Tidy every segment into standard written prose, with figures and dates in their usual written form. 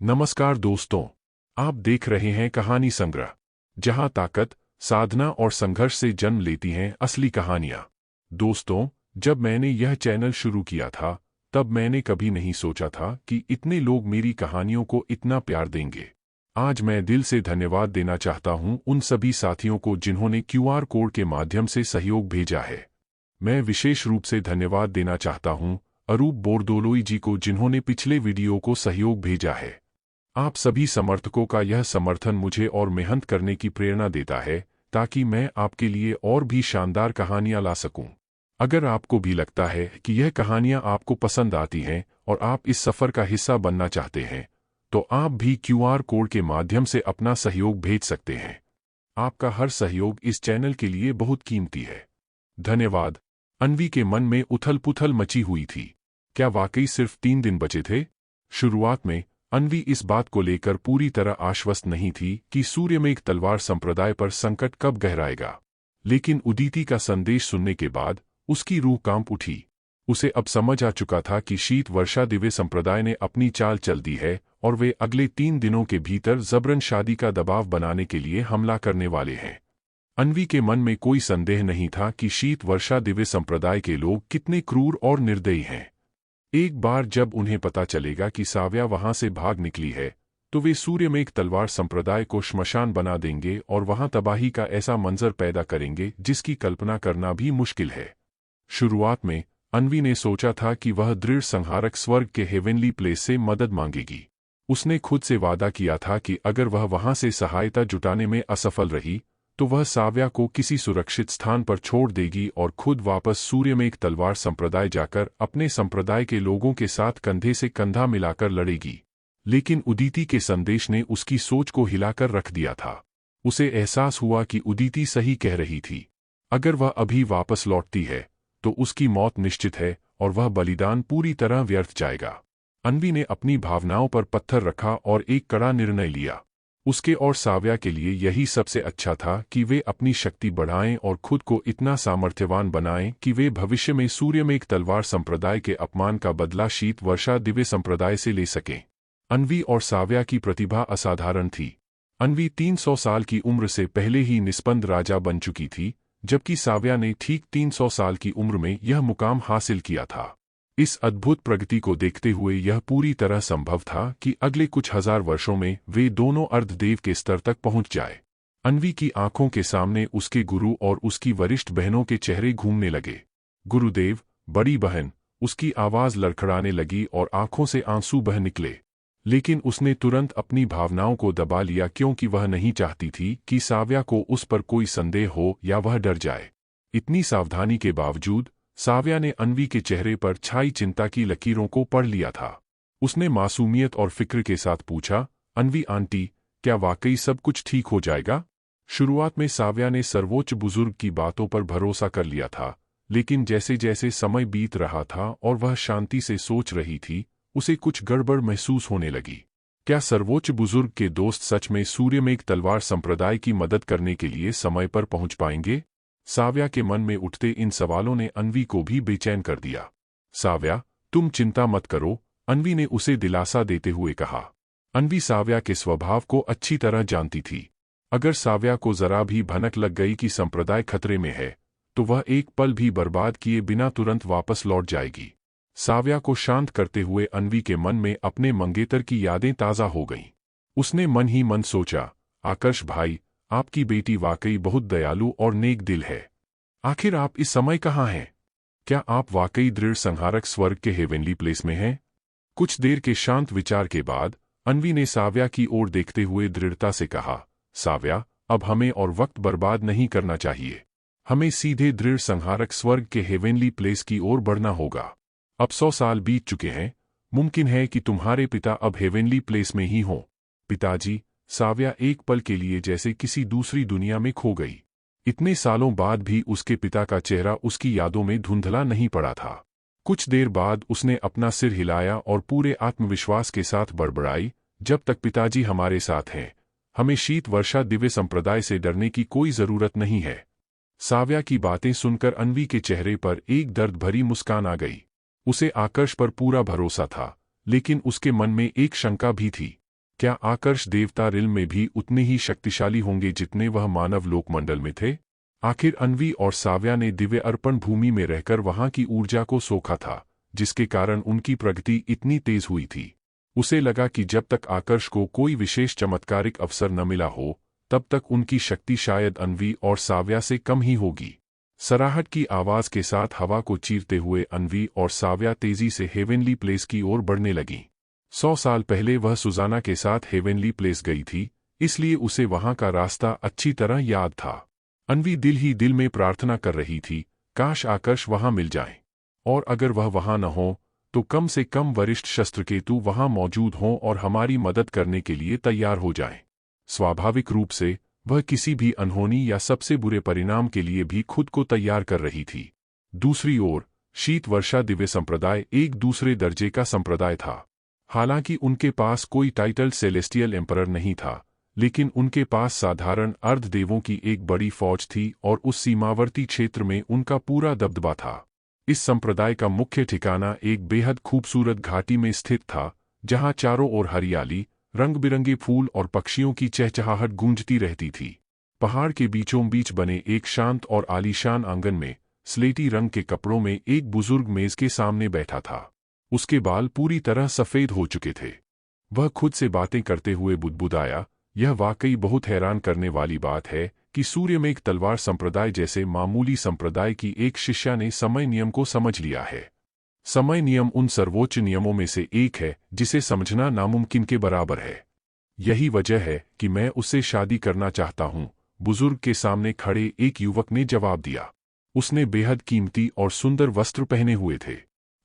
नमस्कार दोस्तों, आप देख रहे हैं कहानी संग्रह, जहां ताकत, साधना और संघर्ष से जन्म लेती हैं असली कहानियां। दोस्तों, जब मैंने यह चैनल शुरू किया था, तब मैंने कभी नहीं सोचा था कि इतने लोग मेरी कहानियों को इतना प्यार देंगे। आज मैं दिल से धन्यवाद देना चाहता हूं उन सभी साथियों को जिन्होंने क्यूआर कोड के माध्यम से सहयोग भेजा है। मैं विशेष रूप से धन्यवाद देना चाहता हूं अरूप बोरदोलोई जी को, जिन्होंने पिछले वीडियो को सहयोग भेजा है। आप सभी समर्थकों का यह समर्थन मुझे और मेहनत करने की प्रेरणा देता है, ताकि मैं आपके लिए और भी शानदार कहानियां ला सकूं। अगर आपको भी लगता है कि यह कहानियां आपको पसंद आती हैं और आप इस सफर का हिस्सा बनना चाहते हैं, तो आप भी क्यूआर कोड के माध्यम से अपना सहयोग भेज सकते हैं। आपका हर सहयोग इस चैनल के लिए बहुत कीमती है। धन्यवाद। अन्वी के मन में उथल-पुथल मची हुई थी। क्या वाकई सिर्फ 3 दिन बचे थे? शुरुआत में अन्वी इस बात को लेकर पूरी तरह आश्वस्त नहीं थी कि सूर्यमेघ तलवार संप्रदाय पर संकट कब गहराएगा। लेकिन उदिति का संदेश सुनने के बाद उसकी रूह कांप उठी। उसे अब समझ आ चुका था कि शीत वर्षा दिव्य संप्रदाय ने अपनी चाल चल दी है और वे अगले 3 दिनों के भीतर जबरन शादी का दबाव बनाने के लिए हमला करने वाले हैं। अन्वी के मन में कोई संदेह नहीं था कि शीत वर्षा दिव्य संप्रदाय के लोग कितने क्रूर और निर्दयी हैं। एक बार जब उन्हें पता चलेगा कि साव्या वहां से भाग निकली है, तो वे सूर्यमेघ तलवार संप्रदाय को श्मशान बना देंगे और वहां तबाही का ऐसा मंजर पैदा करेंगे जिसकी कल्पना करना भी मुश्किल है। शुरुआत में अन्वी ने सोचा था कि वह दृढ़ संहारक स्वर्ग के हेवनली प्लेस से मदद मांगेगी। उसने खुद से वादा किया था कि अगर वह वहां से सहायता जुटाने में असफल रही, तो वह साव्या को किसी सुरक्षित स्थान पर छोड़ देगी और खुद वापस सूर्यमेघ तलवार संप्रदाय जाकर अपने संप्रदाय के लोगों के साथ कंधे से कंधा मिलाकर लड़ेगी। लेकिन उदिति के संदेश ने उसकी सोच को हिलाकर रख दिया था। उसे एहसास हुआ कि उदिति सही कह रही थी। अगर वह अभी वापस लौटती है, तो उसकी मौत निश्चित है और वह बलिदान पूरी तरह व्यर्थ जाएगा। अन्वी ने अपनी भावनाओं पर पत्थर रखा और एक कड़ा निर्णय लिया। उसके और साव्या के लिए यही सबसे अच्छा था कि वे अपनी शक्ति बढ़ाएं और खुद को इतना सामर्थ्यवान बनाएं कि वे भविष्य में सूर्यमेघ तलवार संप्रदाय के अपमान का बदला शीत वर्षा दिव्य संप्रदाय से ले सकें। अन्वी और साव्या की प्रतिभा असाधारण थी। अन्वी 300 साल की उम्र से पहले ही निष्पंद राजा बन चुकी थी, जबकि साव्या ने ठीक 300 साल की उम्र में यह मुकाम हासिल किया था। इस अद्भुत प्रगति को देखते हुए यह पूरी तरह संभव था कि अगले कुछ हजार वर्षों में वे दोनों अर्धदेव के स्तर तक पहुंच जाए। अन्वी की आंखों के सामने उसके गुरु और उसकी वरिष्ठ बहनों के चेहरे घूमने लगे। गुरुदेव, बड़ी बहन, उसकी आवाज लड़खड़ाने लगी और आंखों से आंसू बह निकले। लेकिन उसने तुरंत अपनी भावनाओं को दबा लिया, क्योंकि वह नहीं चाहती थी कि साव्या को उस पर कोई संदेह हो या वह डर जाए। इतनी सावधानी के बावजूद साव्या ने अन्वी के चेहरे पर छाई चिंता की लकीरों को पढ़ लिया था। उसने मासूमियत और फिक्र के साथ पूछा, अन्वी आंटी, क्या वाकई सब कुछ ठीक हो जाएगा? शुरुआत में साव्या ने सर्वोच्च बुजुर्ग की बातों पर भरोसा कर लिया था, लेकिन जैसे जैसे समय बीत रहा था और वह शांति से सोच रही थी, उसे कुछ गड़बड़ महसूस होने लगी। क्या सर्वोच्च बुजुर्ग के दोस्त सच में सूर्यमेघ तलवार संप्रदाय की मदद करने के लिए समय पर पहुंच पाएंगे? साव्या के मन में उठते इन सवालों ने अन्वी को भी बेचैन कर दिया। साव्या, तुम चिंता मत करो, अन्वी ने उसे दिलासा देते हुए कहा। अन्वी साव्या के स्वभाव को अच्छी तरह जानती थी। अगर साव्या को जरा भी भनक लग गई कि संप्रदाय खतरे में है, तो वह एक पल भी बर्बाद किए बिना तुरंत वापस लौट जाएगी। साव्या को शांत करते हुए अन्वी के मन में अपने मंगेतर की यादें ताज़ा हो गईं। उसने मन ही मन सोचा, आकर्ष भाई, आपकी बेटी वाकई बहुत दयालु और नेक दिल है। आखिर आप इस समय कहाँ हैं? क्या आप वाकई दृढ़ संहारक स्वर्ग के हेवनली प्लेस में हैं? कुछ देर के शांत विचार के बाद अन्वी ने साव्या की ओर देखते हुए दृढ़ता से कहा, साव्या, अब हमें और वक्त बर्बाद नहीं करना चाहिए। हमें सीधे दृढ़ संहारक स्वर्ग के हेवनली प्लेस की ओर बढ़ना होगा। अब 100 साल बीत चुके हैं। मुमकिन है कि तुम्हारे पिता अब हेवनली प्लेस में ही हों। पिताजी, साव्या एक पल के लिए जैसे किसी दूसरी दुनिया में खो गई। इतने सालों बाद भी उसके पिता का चेहरा उसकी यादों में धुंधला नहीं पड़ा था। कुछ देर बाद उसने अपना सिर हिलाया और पूरे आत्मविश्वास के साथ बड़बड़ाई, जब तक पिताजी हमारे साथ हैं, हमें शीत वर्षा दिव्य संप्रदाय से डरने की कोई जरूरत नहीं है। साव्या की बातें सुनकर अन्वी के चेहरे पर एक दर्द भरी मुस्कान आ गई। उसे आकर्ष पर पूरा भरोसा था, लेकिन उसके मन में एक शंका भी थी। क्या आकर्ष देवता रिल में भी उतने ही शक्तिशाली होंगे जितने वह मानव लोकमंडल में थे? आखिर अन्वी और साव्या ने दिव्य अर्पण भूमि में रहकर वहां की ऊर्जा को सोखा था, जिसके कारण उनकी प्रगति इतनी तेज हुई थी। उसे लगा कि जब तक आकर्ष को कोई विशेष चमत्कारिक अवसर न मिला हो, तब तक उनकी शक्ति शायद अन्वी और साव्या से कम ही होगी। सराहट की आवाज के साथ हवा को चीरते हुए अन्वी और साव्या तेजी से हेवेनली प्लेस की ओर बढ़ने लगीं। 100 साल पहले वह सुजाना के साथ हेवेनली प्लेस गई थी, इसलिए उसे वहां का रास्ता अच्छी तरह याद था। अन्वी दिल ही दिल में प्रार्थना कर रही थी, काश आकर्ष वहां मिल जाए, और अगर वह वहां न हो तो कम से कम वरिष्ठ शस्त्रकेतु वहां मौजूद हों और हमारी मदद करने के लिए तैयार हो जाएं। स्वाभाविक रूप से वह किसी भी अनहोनी या सबसे बुरे परिणाम के लिए भी खुद को तैयार कर रही थी। दूसरी ओर शीत वर्षा दिव्य संप्रदाय एक दूसरे दर्जे का संप्रदाय था। हालांकि उनके पास कोई टाइटल सेलेस्टियल एम्परर नहीं था, लेकिन उनके पास साधारण अर्धदेवों की एक बड़ी फौज थी और उस सीमावर्ती क्षेत्र में उनका पूरा दबदबा था। इस संप्रदाय का मुख्य ठिकाना एक बेहद खूबसूरत घाटी में स्थित था, जहां चारों ओर हरियाली, रंग-बिरंगे फूल और पक्षियों की चहचहाहट गूंजती रहती थी। पहाड़ के बीचों बीच बने एक शांत और आलीशान आंगन में स्लेटी रंग के कपड़ों में एक बुजुर्ग मेज के सामने बैठा था। उसके बाल पूरी तरह सफेद हो चुके थे। वह खुद से बातें करते हुए बुदबुदाया, यह वाकई बहुत हैरान करने वाली बात है कि सूर्यमेघ तलवार संप्रदाय जैसे मामूली संप्रदाय की एक शिष्या ने समय नियम को समझ लिया है। समय नियम उन सर्वोच्च नियमों में से एक है जिसे समझना नामुमकिन के बराबर है। यही वजह है कि मैं उससे शादी करना चाहता हूं, बुजुर्ग के सामने खड़े एक युवक ने जवाब दिया। उसने बेहद कीमती और सुंदर वस्त्र पहने हुए थे।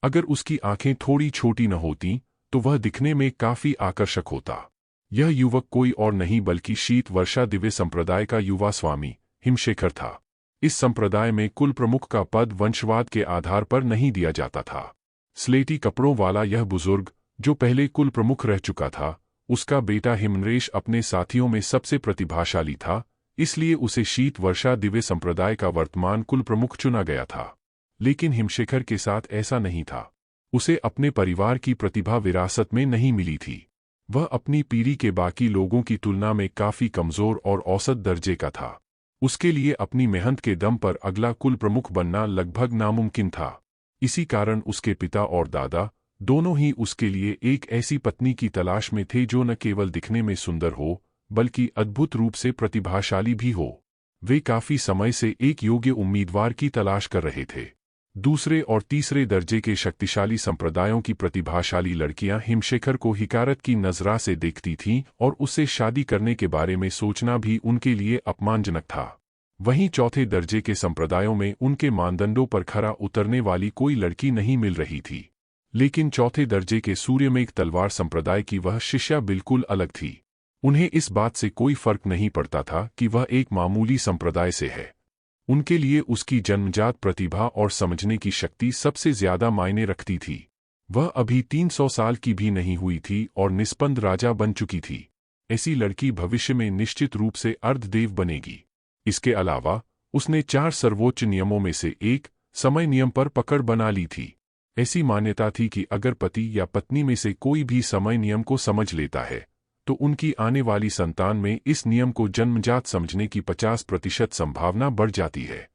अगर उसकी आंखें थोड़ी छोटी न होतीं, तो वह दिखने में काफी आकर्षक होता। यह युवक कोई और नहीं बल्कि शीत वर्षा दिव्य संप्रदाय का युवा स्वामी हिमशेखर था। इस संप्रदाय में कुल प्रमुख का पद वंशवाद के आधार पर नहीं दिया जाता था। स्लेटी कपड़ों वाला यह बुजुर्ग, जो पहले कुल प्रमुख रह चुका था, उसका बेटा हिमनरेश अपने साथियों में सबसे प्रतिभाशाली था, इसलिए उसे शीत वर्षा दिव्य संप्रदाय का वर्तमान कुल प्रमुख चुना गया था। लेकिन हिमशेखर के साथ ऐसा नहीं था। उसे अपने परिवार की प्रतिभा विरासत में नहीं मिली थी। वह अपनी पीढ़ी के बाकी लोगों की तुलना में काफी कमजोर और औसत दर्जे का था। उसके लिए अपनी मेहनत के दम पर अगला कुल प्रमुख बनना लगभग नामुमकिन था। इसी कारण उसके पिता और दादा दोनों ही उसके लिए एक ऐसी पत्नी की तलाश में थे जो न केवल दिखने में सुंदर हो, बल्कि अद्भुत रूप से प्रतिभाशाली भी हो। वे काफी समय से एक योग्य उम्मीदवार की तलाश कर रहे थे। दूसरे और तीसरे दर्जे के शक्तिशाली संप्रदायों की प्रतिभाशाली लड़कियां हिमशेखर को हिकारत की नजरा से देखती थीं और उससे शादी करने के बारे में सोचना भी उनके लिए अपमानजनक था। वहीं चौथे दर्जे के संप्रदायों में उनके मानदंडों पर खरा उतरने वाली कोई लड़की नहीं मिल रही थी। लेकिन चौथे दर्जे के सूर्यमेघ तलवार संप्रदाय की वह शिष्या बिल्कुल अलग थी। उन्हें इस बात से कोई फर्क नहीं पड़ता था कि वह एक मामूली संप्रदाय से है। उनके लिए उसकी जन्मजात प्रतिभा और समझने की शक्ति सबसे ज्यादा मायने रखती थी। वह अभी 300 साल की भी नहीं हुई थी और निष्पंद राजा बन चुकी थी। ऐसी लड़की भविष्य में निश्चित रूप से अर्धदेव बनेगी। इसके अलावा उसने 4 सर्वोच्च नियमों में से एक समय नियम पर पकड़ बना ली थी। ऐसी मान्यता थी कि अगर पति या पत्नी में से कोई भी समय नियम को समझ लेता है, तो उनकी आने वाली संतान में इस नियम को जन्मजात समझने की 50% संभावना बढ़ जाती है।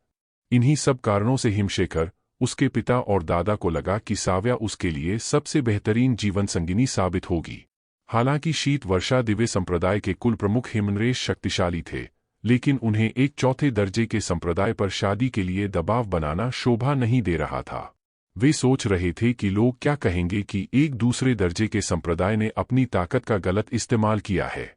इन्हीं सब कारणों से हिमशेखर, उसके पिता और दादा को लगा कि साव्या उसके लिए सबसे बेहतरीन जीवन संगिनी साबित होगी। हालांकि शीत वर्षा दिव्य संप्रदाय के कुल प्रमुख हिमनरेश शक्तिशाली थे, लेकिन उन्हें एक चौथे दर्जे के संप्रदाय पर शादी के लिए दबाव बनाना शोभा नहीं दे रहा था। वे सोच रहे थे कि लोग क्या कहेंगे कि एक दूसरे दर्जे के संप्रदाय ने अपनी ताकत का गलत इस्तेमाल किया है।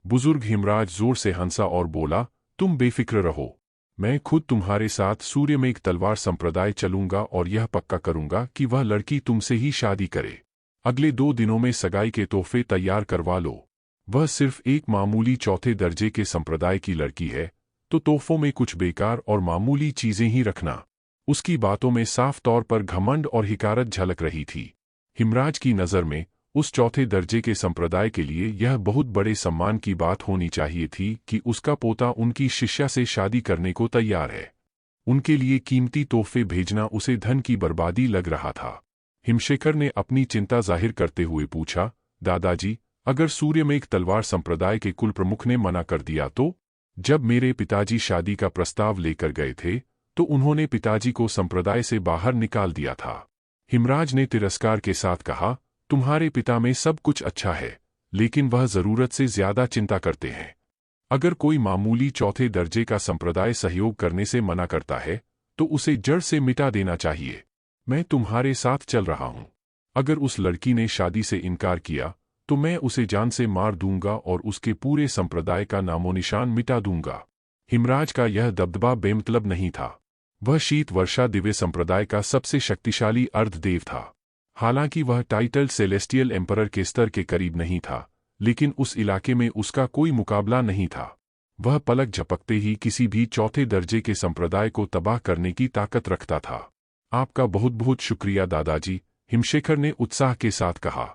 बुजुर्ग हिमराज जोर से हंसा और बोला, तुम बेफिक्र रहो, मैं खुद तुम्हारे साथ सूर्यमेघ तलवार संप्रदाय चलूंगा और यह पक्का करूंगा कि वह लड़की तुमसे ही शादी करे। अगले 2 दिनों में सगाई के तोहफे तैयार करवा लो। वह सिर्फ एक मामूली चौथे दर्जे के संप्रदाय की लड़की है, तो तोहफों में कुछ बेकार और मामूली चीजें ही रखना। उसकी बातों में साफ तौर पर घमंड और हिकारत झलक रही थी। हिमराज की नज़र में उस चौथे दर्जे के संप्रदाय के लिए यह बहुत बड़े सम्मान की बात होनी चाहिए थी कि उसका पोता उनकी शिष्या से शादी करने को तैयार है। उनके लिए कीमती तोहफे भेजना उसे धन की बर्बादी लग रहा था। हिमशेखर ने अपनी चिंता जाहिर करते हुए पूछा, दादाजी, अगर सूर्यमेघ तलवार संप्रदाय के कुल प्रमुख ने मना कर दिया तो? जब मेरे पिताजी शादी का प्रस्ताव लेकर गए थे तो उन्होंने पिताजी को संप्रदाय से बाहर निकाल दिया था। हिमराज ने तिरस्कार के साथ कहा, तुम्हारे पिता में सब कुछ अच्छा है, लेकिन वह जरूरत से ज्यादा चिंता करते हैं। अगर कोई मामूली चौथे दर्जे का संप्रदाय सहयोग करने से मना करता है तो उसे जड़ से मिटा देना चाहिए। मैं तुम्हारे साथ चल रहा हूं। अगर उस लड़की ने शादी से इनकार किया तो मैं उसे जान से मार दूंगा और उसके पूरे संप्रदाय का नामोनिशान मिटा दूंगा। हिमराज का यह दबदबा बेमतलब नहीं था। वह शीत वर्षा दिव्य संप्रदाय का सबसे शक्तिशाली अर्धदेव था। हालांकि वह टाइटल सेलेस्टियल एम्परर के स्तर के करीब नहीं था, लेकिन उस इलाके में उसका कोई मुकाबला नहीं था। वह पलक झपकते ही किसी भी चौथे दर्जे के संप्रदाय को तबाह करने की ताकत रखता था। आपका बहुत बहुत शुक्रिया दादाजी, हिमशेखर ने उत्साह के साथ कहा।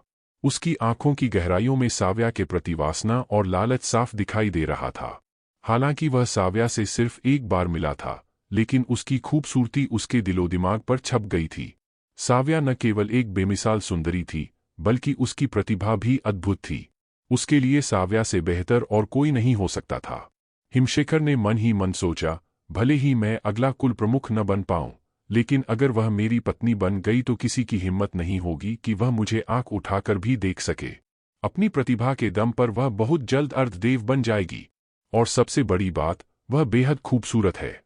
उसकी आंखों की गहराइयों में साव्या के प्रति वासना और लालच साफ दिखाई दे रहा था। हालांकि वह साव्या से सिर्फ एक बार मिला था, लेकिन उसकी खूबसूरती उसके दिलो दिमाग पर छप गई थी। साव्या न केवल एक बेमिसाल सुंदरी थी, बल्कि उसकी प्रतिभा भी अद्भुत थी। उसके लिए साव्या से बेहतर और कोई नहीं हो सकता था। हिमशेखर ने मन ही मन सोचा, भले ही मैं अगला कुल प्रमुख न बन पाऊं, लेकिन अगर वह मेरी पत्नी बन गई तो किसी की हिम्मत नहीं होगी कि वह मुझे आंख उठाकर भी देख सके। अपनी प्रतिभा के दम पर वह बहुत जल्द अर्धदेव बन जाएगी। और सबसे बड़ी बात, वह बेहद खूबसूरत है।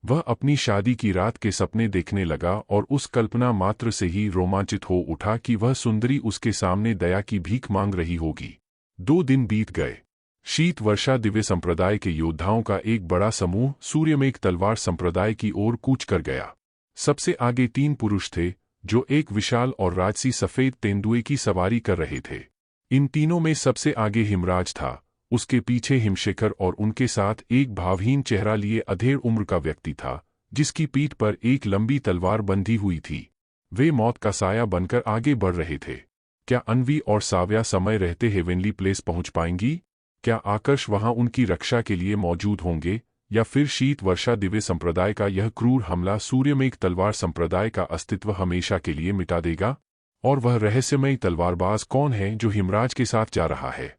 वह अपनी शादी की रात के सपने देखने लगा और उस कल्पना मात्र से ही रोमांचित हो उठा कि वह सुंदरी उसके सामने दया की भीख मांग रही होगी। 2 दिन बीत गए। शीत वर्षा दिव्य संप्रदाय के योद्धाओं का एक बड़ा समूह सूर्यमेघ तलवार संप्रदाय की ओर कूच कर गया। सबसे आगे 3 पुरुष थे जो एक विशाल और राजसी सफेद तेंदुए की सवारी कर रहे थे। इन तीनों में सबसे आगे हिमराज था, उसके पीछे हिमशेखर और उनके साथ एक भावहीन चेहरा लिए अधेड़ उम्र का व्यक्ति था, जिसकी पीठ पर एक लंबी तलवार बंधी हुई थी। वे मौत का साया बनकर आगे बढ़ रहे थे। क्या अन्वी और साव्या समय रहते हेवेनली प्लेस पहुंच पाएंगी? क्या आकर्ष वहां उनकी रक्षा के लिए मौजूद होंगे, या फिर शीत वर्षा दिव्य संप्रदाय का यह क्रूर हमला सूर्यमेघ तलवार संप्रदाय का अस्तित्व हमेशा के लिए मिटा देगा? और वह रहस्यमयी तलवारबाज कौन है जो हिमराज के साथ जा रहा है?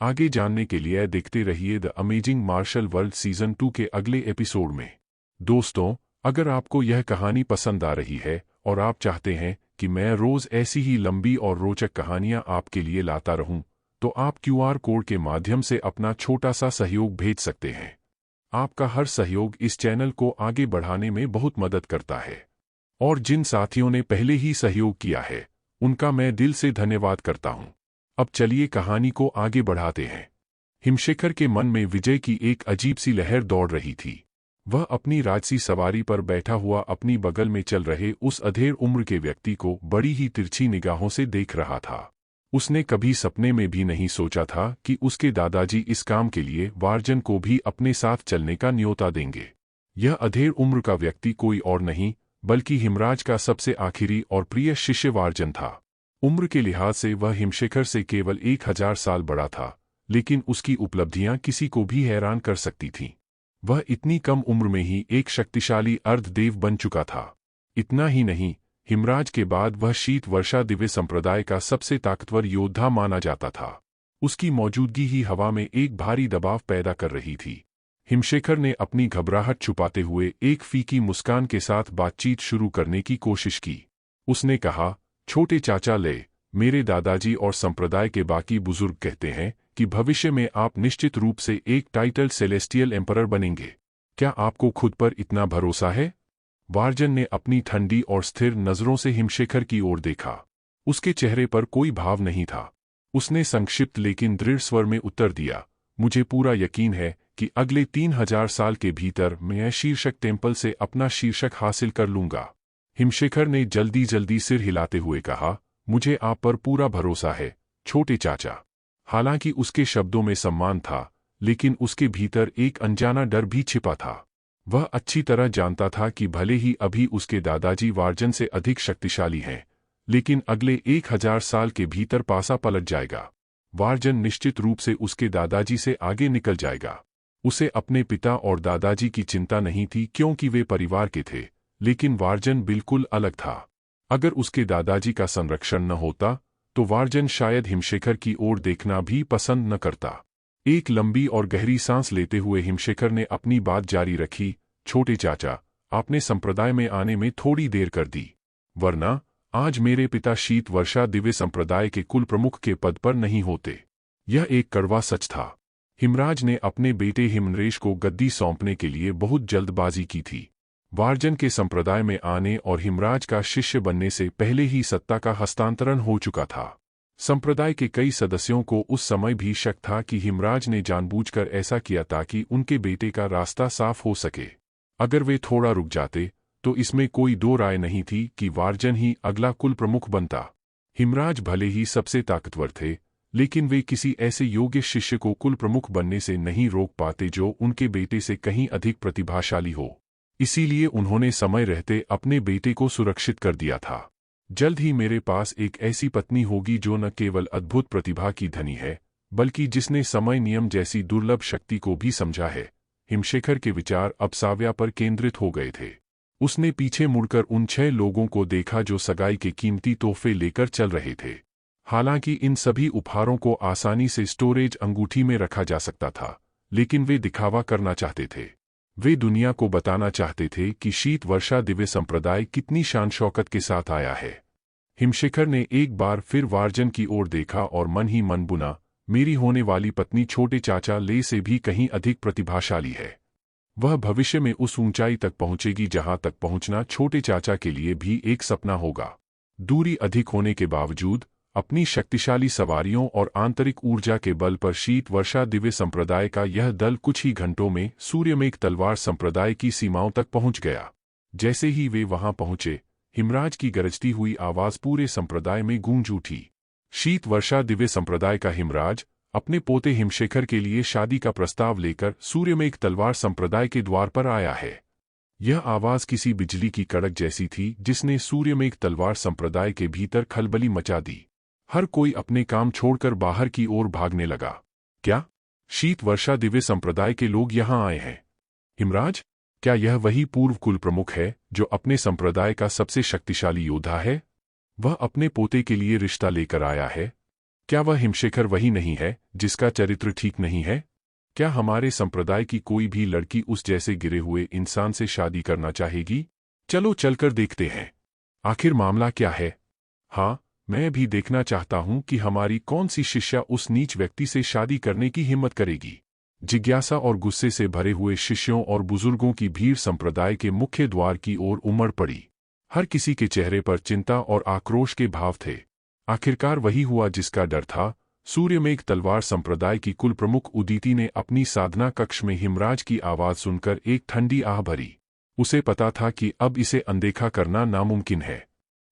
आगे जानने के लिए देखते रहिए the amazing martial world season 2 के अगले एपिसोड में। दोस्तों, अगर आपको यह कहानी पसंद आ रही है और आप चाहते हैं कि मैं रोज ऐसी ही लंबी और रोचक कहानियां आपके लिए लाता रहूं, तो आप QR कोड के माध्यम से अपना छोटा सा सहयोग भेज सकते हैं। आपका हर सहयोग इस चैनल को आगे बढ़ाने में बहुत मदद करता है। और जिन साथियों ने पहले ही सहयोग किया है, उनका मैं दिल से धन्यवाद करता हूं। अब चलिए कहानी को आगे बढ़ाते हैं। हिमशेखर के मन में विजय की एक अजीब सी लहर दौड़ रही थी। वह अपनी राजसी सवारी पर बैठा हुआ अपनी बगल में चल रहे उस अधेड़ उम्र के व्यक्ति को बड़ी ही तिरछी निगाहों से देख रहा था। उसने कभी सपने में भी नहीं सोचा था कि उसके दादाजी इस काम के लिए वार्जन को भी अपने साथ चलने का न्योता देंगे। यह अधेड़ उम्र का व्यक्ति कोई और नहीं, बल्कि हिमराज का सबसे आखिरी और प्रिय शिष्य वार्जन था। उम्र के लिहाज से वह हिमशेखर से केवल 1000 साल बड़ा था, लेकिन उसकी उपलब्धियां किसी को भी हैरान कर सकती थीं। वह इतनी कम उम्र में ही एक शक्तिशाली अर्धदेव बन चुका था। इतना ही नहीं, हिमराज के बाद वह शीत वर्षा दिव्य संप्रदाय का सबसे ताकतवर योद्धा माना जाता था। उसकी मौजूदगी ही हवा में एक भारी दबाव पैदा कर रही थी। हिमशेखर ने अपनी घबराहट छुपाते हुए एक फीकी मुस्कान के साथ बातचीत शुरू करने की कोशिश की। उसने कहा, छोटे चाचा ले, मेरे दादाजी और संप्रदाय के बाकी बुजुर्ग कहते हैं कि भविष्य में आप निश्चित रूप से एक टाइटल सेलेस्टियल एम्परर बनेंगे। क्या आपको खुद पर इतना भरोसा है? वार्जन ने अपनी ठंडी और स्थिर नजरों से हिमशेखर की ओर देखा। उसके चेहरे पर कोई भाव नहीं था। उसने संक्षिप्त लेकिन दृढ़ स्वर में उत्तर दिया, मुझे पूरा यकीन है कि अगले 3000 साल के भीतर मैं शीर्षक टेम्पल से अपना शीर्षक हासिल कर लूंगा। हिमशेखर ने जल्दी जल्दी सिर हिलाते हुए कहा, मुझे आप पर पूरा भरोसा है, छोटे चाचा। हालांकि उसके शब्दों में सम्मान था, लेकिन उसके भीतर एक अनजाना डर भी छिपा था। वह अच्छी तरह जानता था कि भले ही अभी उसके दादाजी वार्जन से अधिक शक्तिशाली हैं, लेकिन अगले 1000 साल के भीतर पासा पलट जाएगा। वार्जन निश्चित रूप से उसके दादाजी से आगे निकल जाएगा। उसे अपने पिता और दादाजी की चिंता नहीं थी क्योंकि वे परिवार के थे, लेकिन वार्जन बिल्कुल अलग था। अगर उसके दादाजी का संरक्षण न होता तो वार्जन शायद हिमशेखर की ओर देखना भी पसंद न करता। एक लंबी और गहरी सांस लेते हुए हिमशेखर ने अपनी बात जारी रखी, छोटे चाचा, आपने संप्रदाय में आने में थोड़ी देर कर दी, वरना आज मेरे पिता शीत वर्षा दिव्य संप्रदाय के कुल प्रमुख के पद पर नहीं होते। यह एक कड़वा सच था। हिमराज ने अपने बेटे हिमनरेश को गद्दी सौंपने के लिए बहुत जल्दबाजी की थी। वार्जन के संप्रदाय में आने और हिमराज का शिष्य बनने से पहले ही सत्ता का हस्तांतरण हो चुका था। संप्रदाय के कई सदस्यों को उस समय भी शक था कि हिमराज ने जानबूझकर ऐसा किया ताकि उनके बेटे का रास्ता साफ हो सके। अगर वे थोड़ा रुक जाते तो इसमें कोई दो राय नहीं थी कि वार्जन ही अगला कुल प्रमुख बनता। हिमराज भले ही सबसे ताकतवर थे, लेकिन वे किसी ऐसे योग्य शिष्य को कुल प्रमुख बनने से नहीं रोक पाते जो उनके बेटे से कहीं अधिक प्रतिभाशाली हो। इसीलिए उन्होंने समय रहते अपने बेटे को सुरक्षित कर दिया था। जल्द ही मेरे पास एक ऐसी पत्नी होगी जो न केवल अद्भुत प्रतिभा की धनी है, बल्कि जिसने समय नियम जैसी दुर्लभ शक्ति को भी समझा है। हिमशेखर के विचार अब साव्या पर केंद्रित हो गए थे। उसने पीछे मुड़कर उन 6 लोगों को देखा जो सगाई के कीमती तोहफे लेकर चल रहे थे। हालांकि इन सभी उपहारों को आसानी से स्टोरेज अंगूठी में रखा जा सकता था, लेकिन वे दिखावा करना चाहते थे। वे दुनिया को बताना चाहते थे कि शीत वर्षा दिव्य संप्रदाय कितनी शान शौकत के साथ आया है। हिमशेखर ने एक बार फिर वार्जन की ओर देखा और मन ही मन बुना, मेरी होने वाली पत्नी छोटे चाचा ले से भी कहीं अधिक प्रतिभाशाली है। वह भविष्य में उस ऊंचाई तक पहुंचेगी जहां तक पहुंचना छोटे चाचा के लिए भी एक सपना होगा। दूरी अधिक होने के बावजूद अपनी शक्तिशाली सवारियों और आंतरिक ऊर्जा के बल पर शीत वर्षा दिव्य संप्रदाय का यह दल कुछ ही घंटों में सूर्यमेघ तलवार संप्रदाय की सीमाओं तक पहुंच गया। जैसे ही वे वहां पहुंचे, हिमराज की गरजती हुई आवाज पूरे संप्रदाय में गूंज उठी। शीत वर्षा दिव्य संप्रदाय का हिमराज अपने पोते हिमशेखर के लिए शादी का प्रस्ताव लेकर सूर्यमेघ तलवार संप्रदाय के द्वार पर आया है। यह आवाज किसी बिजली की कड़क जैसी थी जिसने सूर्यमेघ तलवार संप्रदाय के भीतर खलबली मचा दी। हर कोई अपने काम छोड़कर बाहर की ओर भागने लगा। क्या शीत वर्षा दिव्य संप्रदाय के लोग यहां आए हैं? हिमराज, क्या यह वही पूर्व कुल प्रमुख है जो अपने संप्रदाय का सबसे शक्तिशाली योद्धा है? वह अपने पोते के लिए रिश्ता लेकर आया है। क्या वह हिमशेखर वही नहीं है जिसका चरित्र ठीक नहीं है? क्या हमारे संप्रदाय की कोई भी लड़की उस जैसे गिरे हुए इंसान से शादी करना चाहेगी? चलो चलकर देखते हैं, आखिर मामला क्या है। हाँ, मैं भी देखना चाहता हूं कि हमारी कौन सी शिष्या उस नीच व्यक्ति से शादी करने की हिम्मत करेगी। जिज्ञासा और गुस्से से भरे हुए शिष्यों और बुजुर्गों की भीड़ संप्रदाय के मुख्य द्वार की ओर उमड़ पड़ी। हर किसी के चेहरे पर चिंता और आक्रोश के भाव थे। आखिरकार वही हुआ जिसका डर था। सूर्यमेघ तलवार संप्रदाय की कुल प्रमुख उदिति ने अपनी साधना कक्ष में हिमराज की आवाज सुनकर एक ठंडी आह भरी। उसे पता था कि अब इसे अनदेखा करना नामुमकिन है।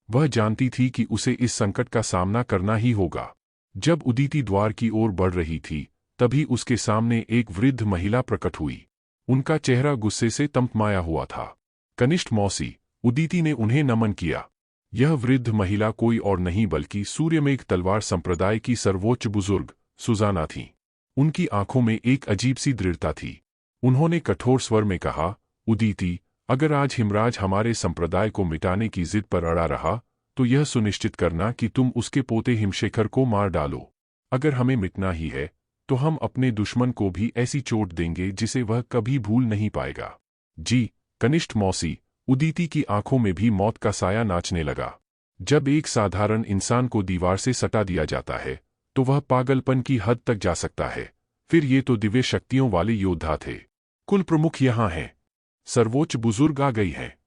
वह जानती थी कि उसे इस संकट का सामना करना ही होगा। जब उदिति द्वार की ओर बढ़ रही थी, तभी उसके सामने एक वृद्ध महिला प्रकट हुई। उनका चेहरा गुस्से से तमतमाया हुआ था। कनिष्ठ मौसी, उदिति ने उन्हें नमन किया। यह वृद्ध महिला कोई और नहीं बल्कि सूर्यमेघ तलवार संप्रदाय की सर्वोच्च बुजुर्ग सुजाना थी। उनकी आंखों में एक अजीब सी दृढ़ता थी। उन्होंने कठोर स्वर में कहा, उदिति, अगर आज हिमराज हमारे संप्रदाय को मिटाने की जिद पर अड़ा रहा, तो यह सुनिश्चित करना कि तुम उसके पोते हिमशेखर को मार डालो। अगर हमें मिटना ही है, तो हम अपने दुश्मन को भी ऐसी चोट देंगे जिसे वह कभी भूल नहीं पाएगा। जी, कनिष्ठ मौसी, उदिति की आंखों में भी मौत का साया नाचने लगा। जब एक साधारण इंसान को दीवार से सटा दिया जाता है, तो वह पागलपन की हद तक जा सकता है। फिर ये तो दिव्य शक्तियों वाले योद्धा थे। कुल प्रमुख यहाँ हैं। सर्वोच्च बुजुर्ग आ गई हैं।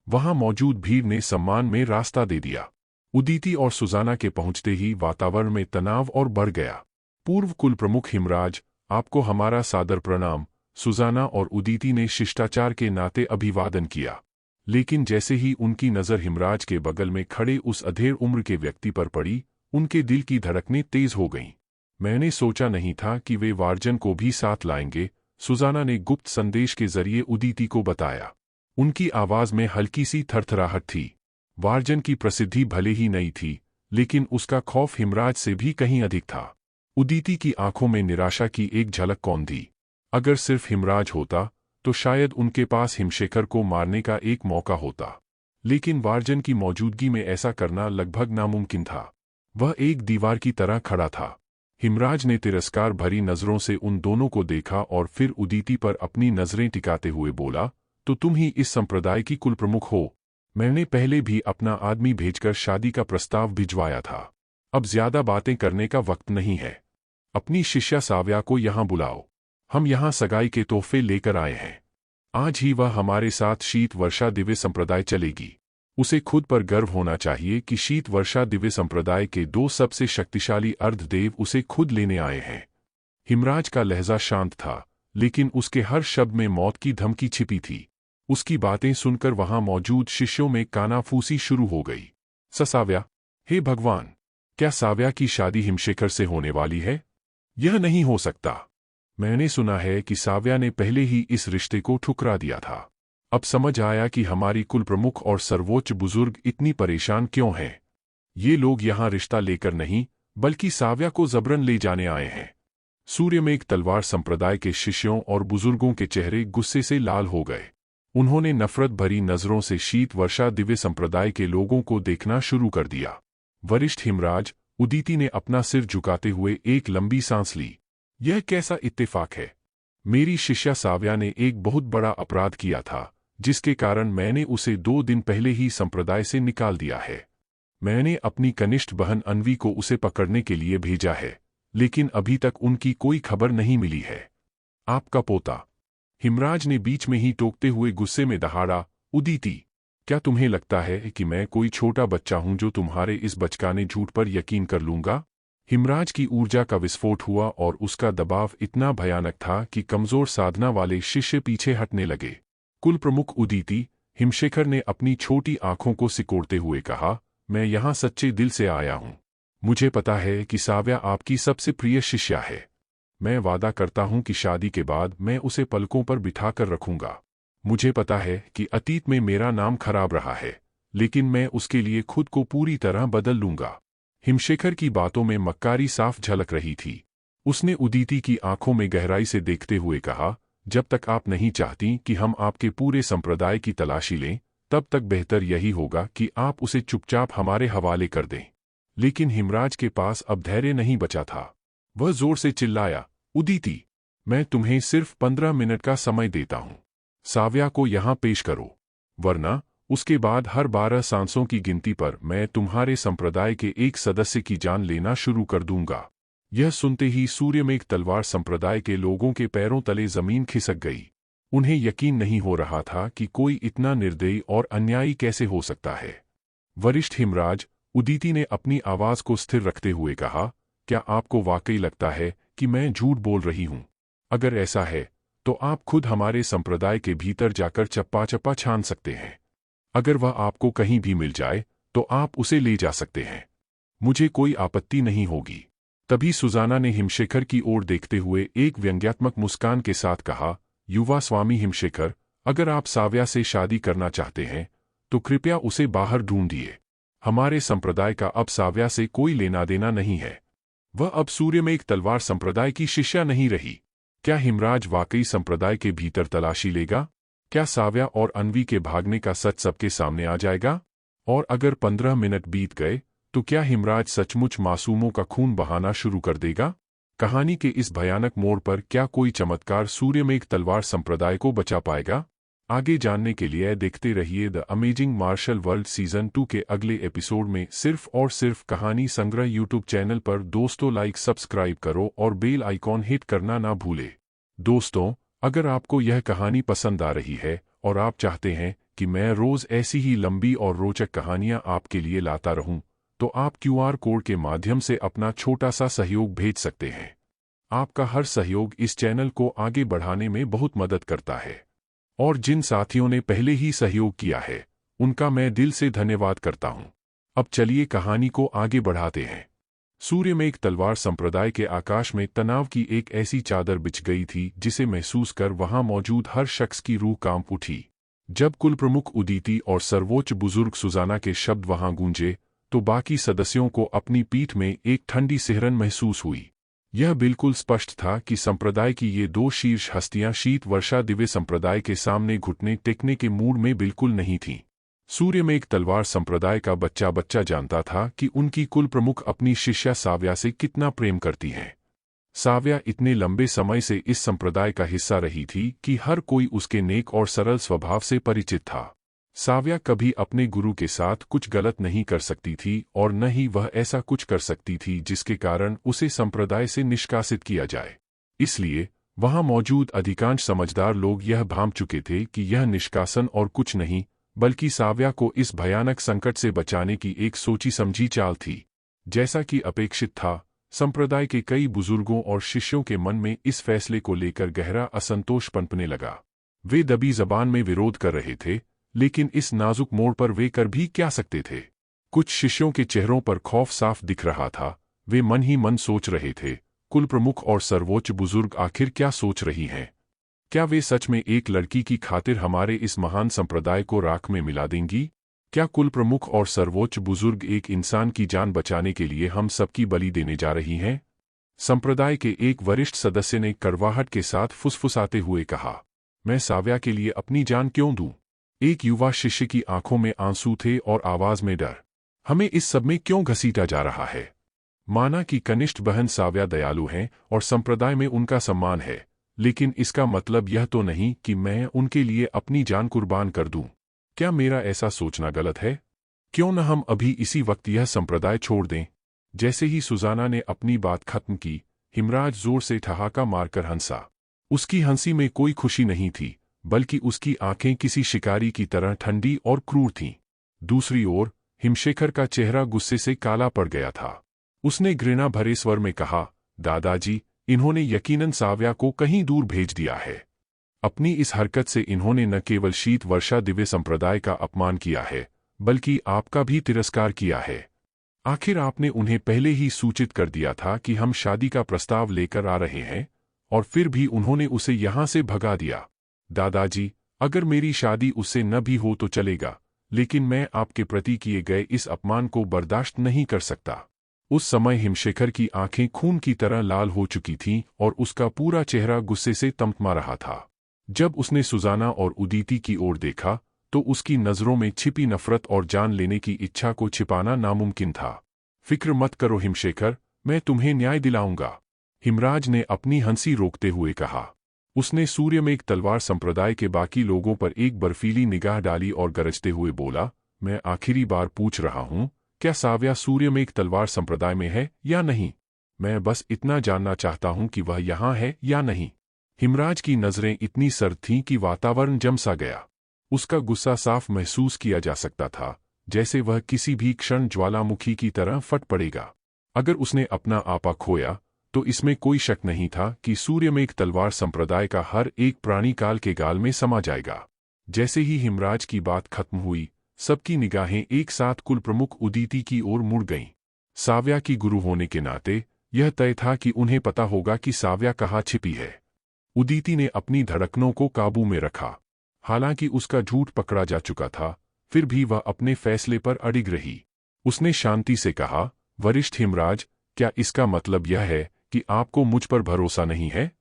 वहां मौजूद भीड़ ने सम्मान में रास्ता दे दिया। उदिति और सुजाना के पहुंचते ही वातावरण में तनाव और बढ़ गया। पूर्व कुल प्रमुख हिमराज, आपको हमारा सादर प्रणाम। सुजाना और उदिति ने शिष्टाचार के नाते अभिवादन किया। लेकिन जैसे ही उनकी नजर हिमराज के बगल में खड़े उस अधेड़ उम्र के व्यक्ति पर पड़ी, उनके दिल की धड़कनें तेज हो गईं। मैंने सोचा नहीं था कि वे वार्जन को भी साथ लाएंगे, सुजाना ने गुप्त संदेश के जरिए उदिति को बताया। उनकी आवाज में हल्की सी थरथराहट थी। वार्जन की प्रसिद्धि भले ही नहीं थी, लेकिन उसका खौफ हिमराज से भी कहीं अधिक था। उदिति की आंखों में निराशा की एक झलक कौंध थी। अगर सिर्फ हिमराज होता, तो शायद उनके पास हिमशेखर को मारने का एक मौका होता। लेकिन वार्जन की मौजूदगी में ऐसा करना लगभग नामुमकिन था। वह एक दीवार की तरह खड़ा था। हिमराज ने तिरस्कार भरी नजरों से उन दोनों को देखा और फिर उदीती पर अपनी नजरें टिकाते हुए बोला, तो तुम ही इस संप्रदाय की कुल प्रमुख हो। मैंने पहले भी अपना आदमी भेजकर शादी का प्रस्ताव भिजवाया था। अब ज्यादा बातें करने का वक्त नहीं है। अपनी शिष्या साव्या को यहां बुलाओ। हम यहां सगाई के तोहफे लेकर आए हैं। आज ही वह हमारे साथ शीत वर्षा दिव्य संप्रदाय चलेगी। उसे खुद पर गर्व होना चाहिए कि शीत वर्षा दिव्य संप्रदाय के 2 सबसे शक्तिशाली अर्धदेव उसे खुद लेने आए हैं। हिमराज का लहजा शांत था, लेकिन उसके हर शब्द में मौत की धमकी छिपी थी। उसकी बातें सुनकर वहां मौजूद शिष्यों में कानाफूसी शुरू हो गई। साव्या, हे भगवान, क्या साव्या की शादी हिमशेखर से होने वाली है? यह नहीं हो सकता। मैंने सुना है कि साव्या ने पहले ही इस रिश्ते को ठुकरा दिया था। अब समझ आया कि हमारी कुल प्रमुख और सर्वोच्च बुजुर्ग इतनी परेशान क्यों हैं। ये लोग यहां रिश्ता लेकर नहीं, बल्कि साव्या को जबरन ले जाने आए हैं। सूर्यमेघ तलवार संप्रदाय के शिष्यों और बुजुर्गों के चेहरे गुस्से से लाल हो गए। उन्होंने नफरत भरी नजरों से शीत वर्षा दिव्य संप्रदाय के लोगों को देखना शुरू कर दिया। वरिष्ठ हिमराज उदीती ने अपना सिर झुकाते हुए एक लंबी सांस ली। यह कैसा इत्तेफाक है? मेरी शिष्या साव्या ने एक बहुत बड़ा अपराध किया था, जिसके कारण मैंने उसे 2 दिन पहले ही संप्रदाय से निकाल दिया है। मैंने अपनी कनिष्ठ बहन अन्वी को उसे पकड़ने के लिए भेजा है, लेकिन अभी तक उनकी कोई खबर नहीं मिली है। आपका पोता, हिमराज ने बीच में ही टोकते हुए गुस्से में दहाड़ा, उदीती, क्या तुम्हें लगता है कि मैं कोई छोटा बच्चा हूं जो तुम्हारे इस बचकाने झूठ पर यकीन कर लूंगा? हिमराज की ऊर्जा का विस्फोट हुआ और उसका दबाव इतना भयानक था कि कमजोर साधना वाले शिष्य पीछे हटने लगे। कुल प्रमुख उदीती, हिमशेखर ने अपनी छोटी आंखों को सिकोड़ते हुए कहा, मैं यहां सच्चे दिल से आया हूं। मुझे पता है कि साव्या आपकी सबसे प्रिय शिष्या है। मैं वादा करता हूं कि शादी के बाद मैं उसे पलकों पर बिठाकर रखूंगा। मुझे पता है कि अतीत में मेरा नाम खराब रहा है, लेकिन मैं उसके लिए खुद को पूरी तरह बदल लूंगा। हिमशेखर की बातों में मक्कारी साफ झलक रही थी। उसने उदीती की आंखों में गहराई से देखते हुए कहा, जब तक आप नहीं चाहती कि हम आपके पूरे संप्रदाय की तलाशी लें, तब तक बेहतर यही होगा कि आप उसे चुपचाप हमारे हवाले कर दें। लेकिन हिमराज के पास अब धैर्य नहीं बचा था। वह जोर से चिल्लाया, उदीती, मैं तुम्हें सिर्फ 15 मिनट का समय देता हूं। साव्या को यहां पेश करो, वरना उसके बाद हर 12 सांसों की गिनती पर मैं तुम्हारे संप्रदाय के एक सदस्य की जान लेना शुरू कर दूंगा। यह सुनते ही सूर्यमेघ तलवार संप्रदाय के लोगों के पैरों तले जमीन खिसक गई। उन्हें यकीन नहीं हो रहा था कि कोई इतना निर्दयी और अन्यायी कैसे हो सकता है। वरिष्ठ हिमराज उदीती ने अपनी आवाज को स्थिर रखते हुए कहा, क्या आपको वाकई लगता है कि मैं झूठ बोल रही हूं? अगर ऐसा है, तो आप खुद हमारे संप्रदाय के भीतर जाकर चप्पा चप्पा छान सकते हैं। अगर वह आपको कहीं भी मिल जाए, तो आप उसे ले जा सकते हैं। मुझे कोई आपत्ति नहीं होगी। तभी सुजाना ने हिमशेखर की ओर देखते हुए एक व्यंग्यात्मक मुस्कान के साथ कहा, युवा स्वामी हिमशेखर, अगर आप साव्या से शादी करना चाहते हैं, तो कृपया उसे बाहर ढूंढिए। हमारे संप्रदाय का अब साव्या से कोई लेना देना नहीं है। वह अब सूर्यमेघ तलवार संप्रदाय की शिष्या नहीं रही। क्या हिमराज वाकई संप्रदाय के भीतर तलाशी लेगा? क्या साव्या और अन्वी के भागने का सच सबके सामने आ जाएगा? और अगर 15 मिनट बीत गए, तो क्या हिमराज सचमुच मासूमों का खून बहाना शुरू कर देगा? कहानी के इस भयानक मोड़ पर क्या कोई चमत्कार सूर्यमेघ तलवार संप्रदाय को बचा पाएगा? आगे जानने के लिए देखते रहिए the amazing martial world season 2 के अगले एपिसोड में। सिर्फ और सिर्फ कहानी संग्रह यूट्यूब चैनल पर। दोस्तों, लाइक सब्सक्राइब करो और बेल आइकॉन हिट करना ना भूले। दोस्तों, अगर आपको यह कहानी पसंद आ रही है और आप चाहते हैं कि मैं रोज ऐसी ही लंबी और रोचक कहानियां आपके लिए लाता रहूं, तो आप QR कोड के माध्यम से अपना छोटा सा सहयोग भेज सकते हैं। आपका हर सहयोग इस चैनल को आगे बढ़ाने में बहुत मदद करता है। और जिन साथियों ने पहले ही सहयोग किया है, उनका मैं दिल से धन्यवाद करता हूं। अब चलिए कहानी को आगे बढ़ाते हैं। सूर्यमेघ तलवार संप्रदाय के आकाश में तनाव की एक ऐसी चादर बिछ गई थी, जिसे महसूस कर वहां मौजूद हर शख्स की रूह कांप उठी। जब कुल प्रमुख उदीती और सर्वोच्च बुजुर्ग सुजाना के शब्द वहां गूंजे, तो बाकी सदस्यों को अपनी पीठ में एक ठंडी सिहरन महसूस हुई। यह बिल्कुल स्पष्ट था कि संप्रदाय की ये 2 शीर्ष हस्तियां शीत वर्षा दिव्य संप्रदाय के सामने घुटने टेकने के मूड में बिल्कुल नहीं थीं। सूर्यमेघ तलवार संप्रदाय का बच्चा बच्चा जानता था कि उनकी कुल प्रमुख अपनी शिष्या साव्या से कितना प्रेम करती हैं। साव्या इतने लंबे समय से इस संप्रदाय का हिस्सा रही थी कि हर कोई उसके नेक और सरल स्वभाव से परिचित था। साव्या कभी अपने गुरु के साथ कुछ गलत नहीं कर सकती थी और न ही वह ऐसा कुछ कर सकती थी जिसके कारण उसे संप्रदाय से निष्कासित किया जाए। इसलिए वहां मौजूद अधिकांश समझदार लोग यह भांप चुके थे कि यह निष्कासन और कुछ नहीं बल्कि साव्या को इस भयानक संकट से बचाने की एक सोची समझी चाल थी। जैसा कि अपेक्षित था, संप्रदाय के कई बुजुर्गों और शिष्यों के मन में इस फैसले को लेकर गहरा असंतोष पनपने लगा। वे दबी जबान में विरोध कर रहे थे, लेकिन इस नाजुक मोड़ पर वे कर भी क्या सकते थे। कुछ शिष्यों के चेहरों पर खौफ साफ दिख रहा था। वे मन ही मन सोच रहे थे, कुल प्रमुख और सर्वोच्च बुजुर्ग आखिर क्या सोच रही हैं? क्या वे सच में एक लड़की की खातिर हमारे इस महान संप्रदाय को राख में मिला देंगी? क्या कुल प्रमुख और सर्वोच्च बुजुर्ग एक इंसान की जान बचाने के लिए हम सबकी बलि देने जा रही हैं? संप्रदाय के एक वरिष्ठ सदस्य ने कड़वाहट के साथ फुसफुसाते हुए कहा, मैं साव्या के लिए अपनी जान क्यों दूं? एक युवा शिष्य की आंखों में आंसू थे और आवाज में डर। हमें इस सब में क्यों घसीटा जा रहा है? माना कि कनिष्ठ बहन साव्या दयालु हैं और संप्रदाय में उनका सम्मान है, लेकिन इसका मतलब यह तो नहीं कि मैं उनके लिए अपनी जान कुर्बान कर दूं। क्या मेरा ऐसा सोचना गलत है? क्यों न हम अभी इसी वक्त यह संप्रदाय छोड़ दें? जैसे ही सुजाना ने अपनी बात खत्म की, हिमराज जोर से ठहाका मारकर हंसा। उसकी हंसी में कोई खुशी नहीं थी, बल्कि उसकी आंखें किसी शिकारी की तरह ठंडी और क्रूर थीं। दूसरी ओर हिमशेखर का चेहरा गुस्से से काला पड़ गया था। उसने घृणा भरे स्वर में कहा, दादाजी, इन्होंने यकीनन साव्या को कहीं दूर भेज दिया है। अपनी इस हरकत से इन्होंने न केवल शीत वर्षा दिव्य संप्रदाय का अपमान किया है, बल्कि आपका भी तिरस्कार किया है। आखिर आपने उन्हें पहले ही सूचित कर दिया था कि हम शादी का प्रस्ताव लेकर आ रहे हैं, और फिर भी उन्होंने उसे यहां से भगा दिया। दादाजी, अगर मेरी शादी उससे न भी हो तो चलेगा, लेकिन मैं आपके प्रति किए गए इस अपमान को बर्दाश्त नहीं कर सकता। उस समय हिमशेखर की आंखें खून की तरह लाल हो चुकी थीं और उसका पूरा चेहरा गुस्से से तमतमा रहा था। जब उसने सुजाना और उदीती की ओर देखा, तो उसकी नजरों में छिपी नफरत और जान लेने की इच्छा को छिपाना नामुमकिन था। फिक्र मत करो हिमशेखर, मैं तुम्हें न्याय दिलाऊंगा, हिमराज ने अपनी हंसी रोकते हुए कहा। उसने सूर्यमेघ तलवार संप्रदाय के बाकी लोगों पर एक बर्फीली निगाह डाली और गरजते हुए बोला, मैं आखिरी बार पूछ रहा हूं, क्या साव्या सूर्यमेघ तलवार संप्रदाय में है या नहीं? मैं बस इतना जानना चाहता हूं कि वह यहां है या नहीं। हिमराज की नजरें इतनी सर्द थीं कि वातावरण जम सा गया। उसका गुस्सा साफ महसूस किया जा सकता था, जैसे वह किसी भी क्षण ज्वालामुखी की तरह फट पड़ेगा। अगर उसने अपना आपा खोया, तो इसमें कोई शक नहीं था कि सूर्यमेघ तलवार संप्रदाय का हर एक प्राणी काल के गाल में समा जाएगा। जैसे ही हिमराज की बात खत्म हुई, सबकी निगाहें एक साथ कुल प्रमुख उदीती की ओर मुड़ गईं। साव्या की गुरु होने के नाते यह तय था कि उन्हें पता होगा कि साव्या कहाँ छिपी है। उदीती ने अपनी धड़कनों को काबू में रखा। हालांकि उसका झूठ पकड़ा जा चुका था, फिर भी वह अपने फैसले पर अडिग रही। उसने शांति से कहा, वरिष्ठ हिमराज, क्या इसका मतलब यह है कि आपको मुझ पर भरोसा नहीं है?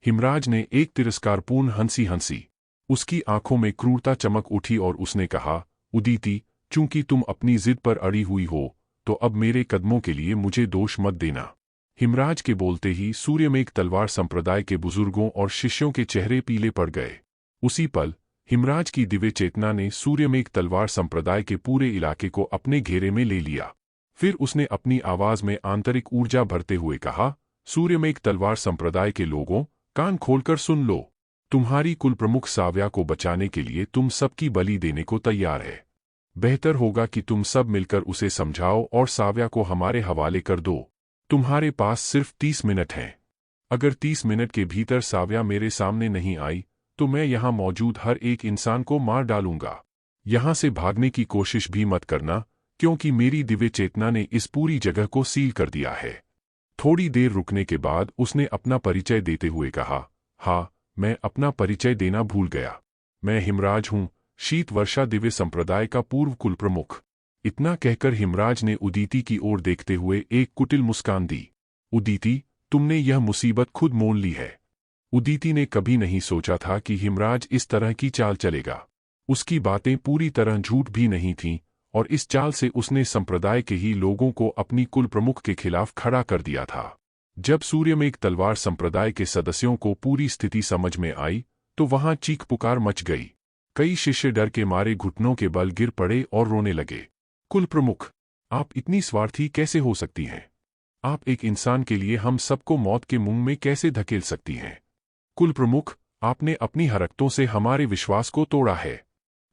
हिमराज ने एक तिरस्कारपूर्ण हंसी हंसी। उसकी आंखों में क्रूरता चमक उठी और उसने कहा, उदीती, चूंकि तुम अपनी जिद पर अड़ी हुई हो, तो अब मेरे कदमों के लिए मुझे दोष मत देना। हिमराज के बोलते ही सूर्यमेघ तलवार संप्रदाय के बुजुर्गों और शिष्यों के चेहरे पीले पड़ गए। उसी पल हिमराज की दिव्य चेतना ने सूर्यमेघ तलवार संप्रदाय के पूरे इलाके को अपने घेरे में ले लिया। फिर उसने अपनी आवाज में आंतरिक ऊर्जा भरते हुए कहा, सूर्यमेघ तलवार संप्रदाय के लोगों, कान खोलकर सुन लो। तुम्हारी कुल प्रमुख साव्या को बचाने के लिए तुम सबकी बलि देने को तैयार है। बेहतर होगा कि तुम सब मिलकर उसे समझाओ और साव्या को हमारे हवाले कर दो। तुम्हारे पास सिर्फ 30 मिनट हैं। अगर 30 मिनट के भीतर साव्या मेरे सामने नहीं आई, तो मैं यहां मौजूद हर एक इंसान को मार डालूंगा। यहां से भागने की कोशिश भी मत करना, क्योंकि मेरी दिव्य चेतना ने इस पूरी जगह को सील कर दिया है। थोड़ी देर रुकने के बाद उसने अपना परिचय देते हुए कहा, हाँ, मैं अपना परिचय देना भूल गया। मैं हिमराज हूँ, शीत वर्षा दिव्य संप्रदाय का पूर्व कुल प्रमुख। इतना कहकर हिमराज ने उदीती की ओर देखते हुए एक कुटिल मुस्कान दी। उदीती, तुमने यह मुसीबत खुद मोल ली है। उदीती ने कभी नहीं सोचा था कि हिमराज इस तरह की चाल चलेगा। उसकी बातें पूरी तरह झूठ भी नहीं थीं, और इस चाल से उसने संप्रदाय के ही लोगों को अपनी कुल प्रमुख के खिलाफ खड़ा कर दिया था। जब सूर्यमेघ तलवार संप्रदाय के सदस्यों को पूरी स्थिति समझ में आई, तो वहां चीख पुकार मच गई। कई शिष्य डर के मारे घुटनों के बल गिर पड़े और रोने लगे। कुल प्रमुख, आप इतनी स्वार्थी कैसे हो सकती हैं? आप एक इंसान के लिए हम सबको मौत के मुंह में कैसे धकेल सकती हैं? कुल प्रमुख, आपने अपनी हरकतों से हमारे विश्वास को तोड़ा है।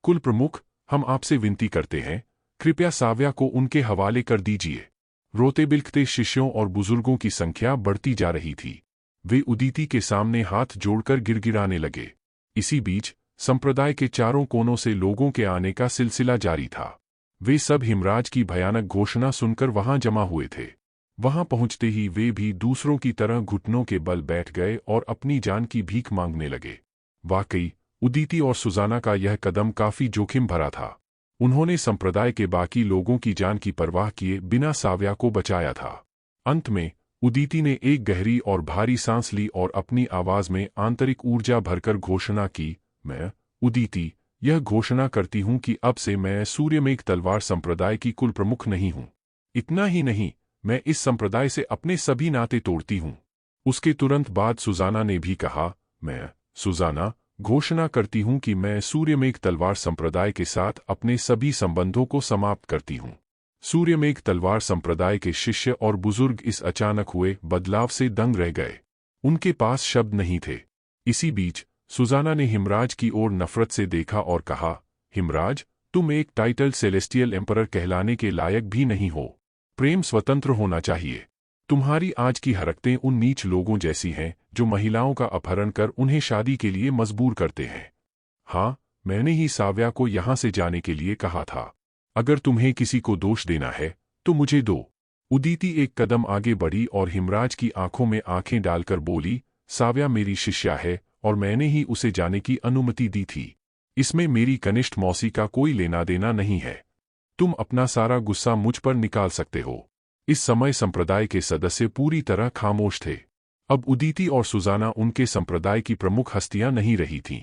कुल प्रमुख, हम आपसे विनती करते हैं, कृपया साव्या को उनके हवाले कर दीजिए। रोते बिलखते शिष्यों और बुजुर्गों की संख्या बढ़ती जा रही थी। वे उदीती के सामने हाथ जोड़कर गिड़गिड़ाने लगे। इसी बीच संप्रदाय के चारों कोनों से लोगों के आने का सिलसिला जारी था। वे सब हिमराज की भयानक घोषणा सुनकर वहां जमा हुए थे। वहां पहुंचते ही वे भी दूसरों की तरह घुटनों के बल बैठ गए और अपनी जान की भीख मांगने लगे। वाकई उदीती और सुजाना का यह कदम काफी जोखिम भरा था। उन्होंने संप्रदाय के बाकी लोगों की जान की परवाह किए बिना साव्या को बचाया था। अंत में उदीती ने एक गहरी और भारी सांस ली और अपनी आवाज में आंतरिक ऊर्जा भरकर घोषणा की, मैं, उदीती, यह घोषणा करती हूं कि अब से मैं सूर्यमेघ तलवार संप्रदाय की कुल प्रमुख नहीं हूं। इतना ही नहीं, मैं इस संप्रदाय से अपने सभी नाते तोड़ती हूं। उसके तुरंत बाद सुजाना ने भी कहा, मैं, सुजाना, घोषणा करती हूं कि मैं सूर्यमेघ तलवार संप्रदाय के साथ अपने सभी संबंधों को समाप्त करती हूं। सूर्यमेघ तलवार संप्रदाय के शिष्य और बुजुर्ग इस अचानक हुए बदलाव से दंग रह गए। उनके पास शब्द नहीं थे। इसी बीच सुजाना ने हिमराज की ओर नफरत से देखा और कहा, हिमराज, तुम एक टाइटल सेलेस्टियल एम्परर कहलाने के लायक भी नहीं हो। प्रेम स्वतंत्र होना चाहिए। तुम्हारी आज की हरकतें उन नीच लोगों जैसी हैं जो महिलाओं का अपहरण कर उन्हें शादी के लिए मजबूर करते हैं। हाँ, मैंने ही साव्या को यहां से जाने के लिए कहा था। अगर तुम्हें किसी को दोष देना है तो मुझे दो। उदीती एक कदम आगे बढ़ी और हिमराज की आंखों में आंखें डालकर बोली, साव्या मेरी शिष्या है और मैंने ही उसे जाने की अनुमति दी थी। इसमें मेरी कनिष्ठ मौसी का कोई लेना देना नहीं है। तुम अपना सारा गुस्सा मुझ पर निकाल सकते हो। इस समय संप्रदाय के सदस्य पूरी तरह खामोश थे। अब उदीती और सुजाना उनके संप्रदाय की प्रमुख हस्तियां नहीं रही थीं।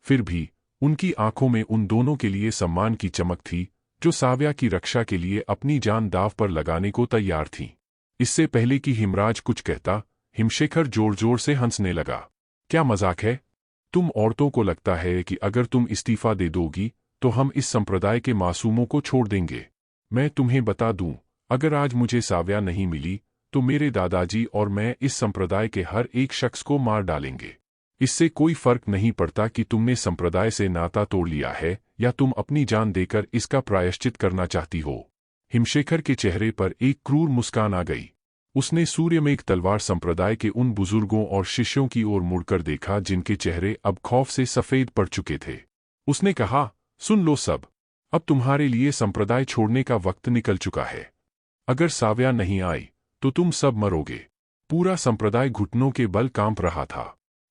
फिर भी उनकी आंखों में उन दोनों के लिए सम्मान की चमक थी जो साव्या की रक्षा के लिए अपनी जान दांव पर लगाने को तैयार थीं। इससे पहले कि हिमराज कुछ कहता, हिमशेखर जोर जोर से हंसने लगा। क्या मजाक है? तुम औरतों को लगता है कि अगर तुम इस्तीफा दे दोगी तो हम इस संप्रदाय के मासूमों को छोड़ देंगे? मैं तुम्हें बता दूं, अगर आज मुझे साव्या नहीं मिली तो मेरे दादाजी और मैं इस संप्रदाय के हर एक शख्स को मार डालेंगे। इससे कोई फर्क नहीं पड़ता कि तुमने संप्रदाय से नाता तोड़ लिया है या तुम अपनी जान देकर इसका प्रायश्चित करना चाहती हो। हिमशेखर के चेहरे पर एक क्रूर मुस्कान आ गई। उसने सूर्यमेघ तलवार संप्रदाय के उन बुजुर्गों और शिष्यों की ओर मुड़कर देखा जिनके चेहरे अब खौफ से सफेद पड़ चुके थे। उसने कहा, सुन लो सब, अब तुम्हारे लिए संप्रदाय छोड़ने का वक्त निकल चुका है। अगर साव्या नहीं आई तो तुम सब मरोगे। पूरा संप्रदाय घुटनों के बल कांप रहा था।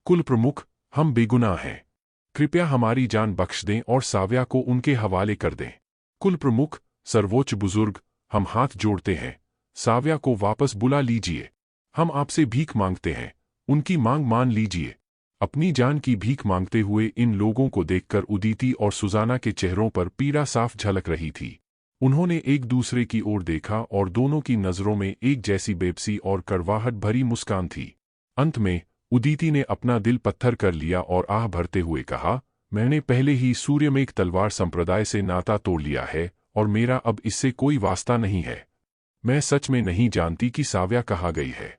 कुल प्रमुख, हम बेगुनाह हैं। कृपया हमारी जान बख्श दें और साव्या को उनके हवाले कर दें। कुल प्रमुख, सर्वोच्च बुजुर्ग, हम हाथ जोड़ते हैं। साव्या को वापस बुला लीजिए। हम आपसे भीख मांगते हैं, उनकी मांग मान लीजिए। अपनी जान की भीख मांगते हुए इन लोगों को देखकर उदीती और सुजाना के चेहरों पर पीड़ा साफ झलक रही थी। उन्होंने एक दूसरे की ओर देखा और दोनों की नजरों में एक जैसी बेबसी और कड़वाहट भरी मुस्कान थी। अंत में उदीती ने अपना दिल पत्थर कर लिया और आह भरते हुए कहा, मैंने पहले ही सूर्यमेघ तलवार संप्रदाय से नाता तोड़ लिया है और मेरा अब इससे कोई वास्ता नहीं है। मैं सच में नहीं जानती कि साव्या कहाँ गई है।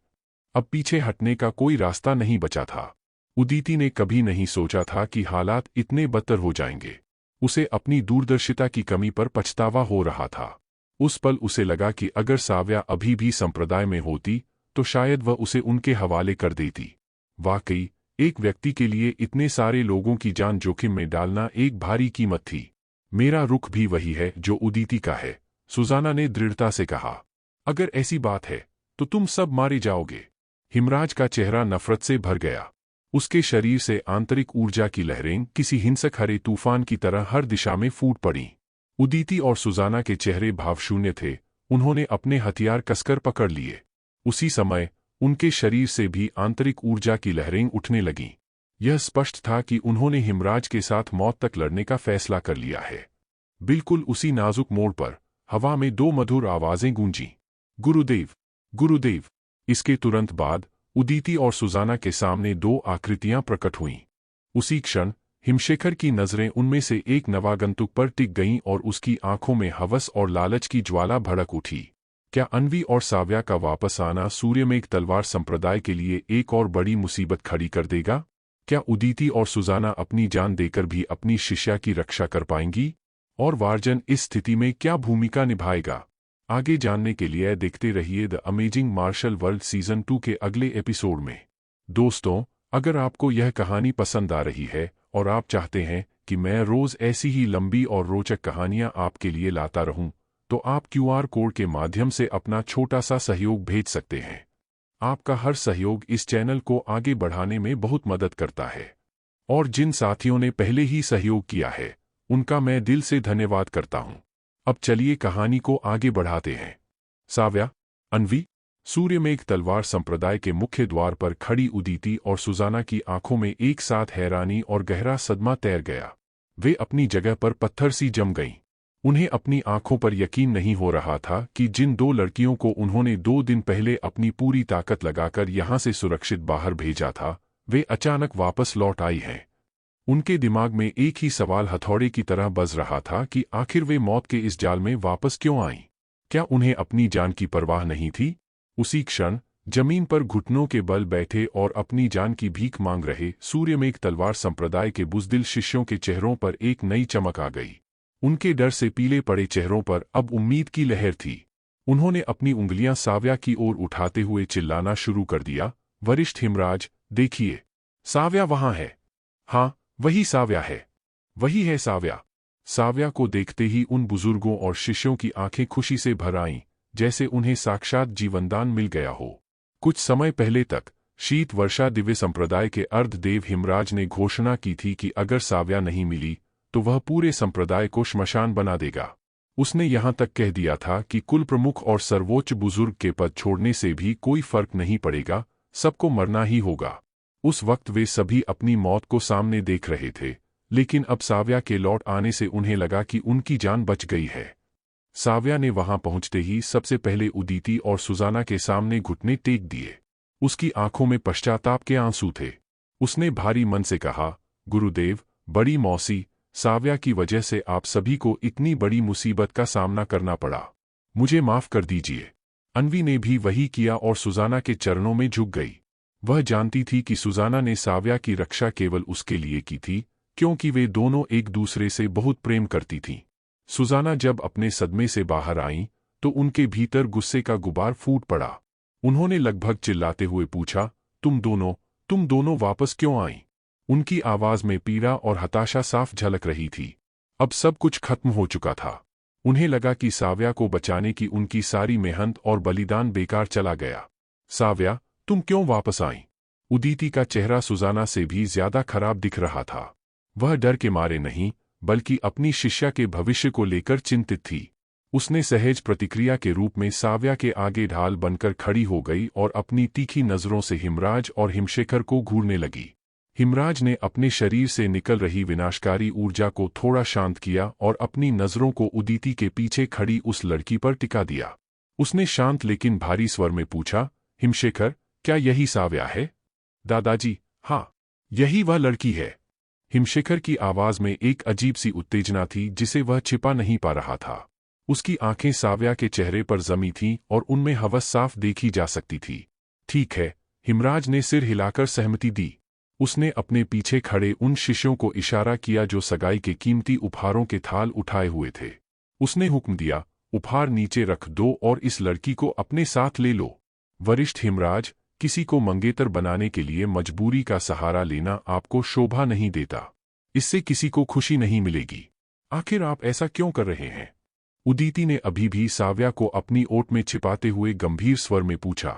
अब पीछे हटने का कोई रास्ता नहीं बचा था। उदीती ने कभी नहीं सोचा था कि हालात इतने बदतर हो जाएंगे। उसे अपनी दूरदर्शिता की कमी पर पछतावा हो रहा था। उस पल उसे लगा कि अगर साव्या अभी भी संप्रदाय में होती तो शायद वह उसे उनके हवाले कर देती। वाकई एक व्यक्ति के लिए इतने सारे लोगों की जान जोखिम में डालना एक भारी कीमत थी। मेरा रुख भी वही है जो उदीती का है, सुजाना ने दृढ़ता से कहा। अगर ऐसी बात है तो तुम सब मारे जाओगे। हिमराज का चेहरा नफरत से भर गया। उसके शरीर से आंतरिक ऊर्जा की लहरें किसी हिंसक हरे तूफान की तरह हर दिशा में फूट पड़ीं। उदीती और सुजाना के चेहरे भावशून्य थे। उन्होंने अपने हथियार कसकर पकड़ लिए। उसी समय उनके शरीर से भी आंतरिक ऊर्जा की लहरें उठने लगीं। यह स्पष्ट था कि उन्होंने हिमराज के साथ मौत तक लड़ने का फैसला कर लिया है। बिल्कुल उसी नाजुक मोड़ पर हवा में दो मधुर आवाजें गूंजीं। गुरुदेव, गुरुदेव। इसके तुरंत बाद उदीती और सुजाना के सामने दो आकृतियां प्रकट हुईं। उसी क्षण हिमशेखर की नजरें उनमें से एक नवागंतुक पर टिक गईं और उसकी आंखों में हवस और लालच की ज्वाला भड़क उठी। क्या अन्वी और साव्या का वापस आना सूर्यमेघ तलवार संप्रदाय के लिए एक और बड़ी मुसीबत खड़ी कर देगा? क्या उदीती और सुजाना अपनी जान देकर भी अपनी शिष्या की रक्षा कर पाएंगी? और वार्जन इस स्थिति में क्या भूमिका निभाएगा? आगे जानने के लिए देखते रहिए the amazing martial world season 2 के अगले एपिसोड में। दोस्तों, अगर आपको यह कहानी पसंद आ रही है और आप चाहते हैं कि मैं रोज ऐसी ही लंबी और रोचक कहानियां आपके लिए लाता रहूं, तो आप QR कोड के माध्यम से अपना छोटा सा सहयोग भेज सकते हैं। आपका हर सहयोग इस चैनल को आगे बढ़ाने में बहुत मदद करता है। और जिन साथियों ने पहले ही सहयोग किया है, उनका मैं दिल से धन्यवाद करता हूं। अब चलिए कहानी को आगे बढ़ाते हैं। साव्या, अन्वी। सूर्यमेघ तलवार संप्रदाय के मुख्य द्वार पर खड़ी उदीती और सुजाना की आंखों में एक साथ हैरानी और गहरा सदमा तैर गया। वे अपनी जगह पर पत्थर सी जम गईं। उन्हें अपनी आंखों पर यकीन नहीं हो रहा था कि जिन दो लड़कियों को उन्होंने 2 दिन पहले अपनी पूरी ताकत लगाकर यहां से सुरक्षित बाहर भेजा था, वे अचानक वापस लौट आई हैं। उनके दिमाग में एक ही सवाल हथौड़े की तरह बज रहा था कि आखिर वे मौत के इस जाल में वापस क्यों आईं? क्या उन्हें अपनी जान की परवाह नहीं थी? उसी क्षण जमीन पर घुटनों के बल बैठे और अपनी जान की भीख मांग रहे सूर्यमेघ तलवार संप्रदाय के बुज़दिल शिष्यों के चेहरों पर एक नई चमक आ गई। उनके डर से पीले पड़े चेहरों पर अब उम्मीद की लहर थी। उन्होंने अपनी उंगलियां साव्या की ओर उठाते हुए चिल्लाना शुरू कर दिया, वरिष्ठ हिमराज, देखिए, साव्या वहां है। हाँ, वही साव्या है। वही है साव्या। साव्या को देखते ही उन बुजुर्गों और शिष्यों की आंखें खुशी से भर आईं, जैसे उन्हें साक्षात जीवनदान मिल गया हो। कुछ समय पहले तक शीत वर्षा दिव्य संप्रदाय के अर्धदेव हिमराज ने घोषणा की थी कि अगर साव्या नहीं मिली तो वह पूरे संप्रदाय को श्मशान बना देगा। उसने यहां तक कह दिया था कि कुल प्रमुख और सर्वोच्च बुजुर्ग के पद छोड़ने से भी कोई फर्क नहीं पड़ेगा, सबको मरना ही होगा। उस वक्त वे सभी अपनी मौत को सामने देख रहे थे, लेकिन अब साव्या के लौट आने से उन्हें लगा कि उनकी जान बच गई है। साव्या ने वहां पहुंचते ही सबसे पहले उदीती और सुजाना के सामने घुटने टेक दिए। उसकी आंखों में पश्चाताप के आंसू थे। उसने भारी मन से कहा, गुरुदेव, बड़ी मौसी, साव्या की वजह से आप सभी को इतनी बड़ी मुसीबत का सामना करना पड़ा। मुझे माफ कर दीजिए। अन्वी ने भी वही किया और सुजाना के चरणों में झुक गई। वह जानती थी कि सुजाना ने साव्या की रक्षा केवल उसके लिए की थी, क्योंकि वे दोनों एक दूसरे से बहुत प्रेम करती थीं। सुजाना जब अपने सदमे से बाहर आईं, तो उनके भीतर गुस्से का गुबार फूट पड़ा। उन्होंने लगभग चिल्लाते हुए पूछा, तुम दोनों वापस क्यों आईं? उनकी आवाज में पीड़ा और हताशा साफ झलक रही थी। अब सब कुछ खत्म हो चुका था। उन्हें लगा कि साव्या को बचाने की उनकी सारी मेहनत और बलिदान बेकार चला गया। साव्या, तुम क्यों वापस आईं? उदीती का चेहरा सुजाना से भी ज्यादा खराब दिख रहा था। वह डर के मारे नहीं, बल्कि अपनी शिष्या के भविष्य को लेकर चिंतित थी। उसने सहज प्रतिक्रिया के रूप में साव्या के आगे ढाल बनकर खड़ी हो गई और अपनी तीखी नजरों से हिमराज और हिमशेखर को घूरने लगी। हिमराज ने अपने शरीर से निकल रही विनाशकारी ऊर्जा को थोड़ा शांत किया और अपनी नजरों को उदीती के पीछे खड़ी उस लड़की पर टिका दिया। उसने शांत लेकिन भारी स्वर में पूछा, हिमशेखर, क्या यही साव्या है? दादाजी, हाँ, यही वह लड़की है। हिमशेखर की आवाज में एक अजीब सी उत्तेजना थी जिसे वह छिपा नहीं पा रहा था। उसकी आंखें साव्या के चेहरे पर जमी थीं और उनमें हवस साफ देखी जा सकती थी। ठीक है, हिमराज ने सिर हिलाकर सहमति दी। उसने अपने पीछे खड़े उन शिष्यों को इशारा किया जो सगाई के कीमती उपहारों के थाल उठाए हुए थे। उसने हुक्म दिया, उपहार नीचे रख दो और इस लड़की को अपने साथ ले लो। वरिष्ठ हिमराज, किसी को मंगेतर बनाने के लिए मजबूरी का सहारा लेना आपको शोभा नहीं देता। इससे किसी को खुशी नहीं मिलेगी। आखिर आप ऐसा क्यों कर रहे हैं? उदीती ने अभी भी साव्या को अपनी ओट में छिपाते हुए गंभीर स्वर में पूछा।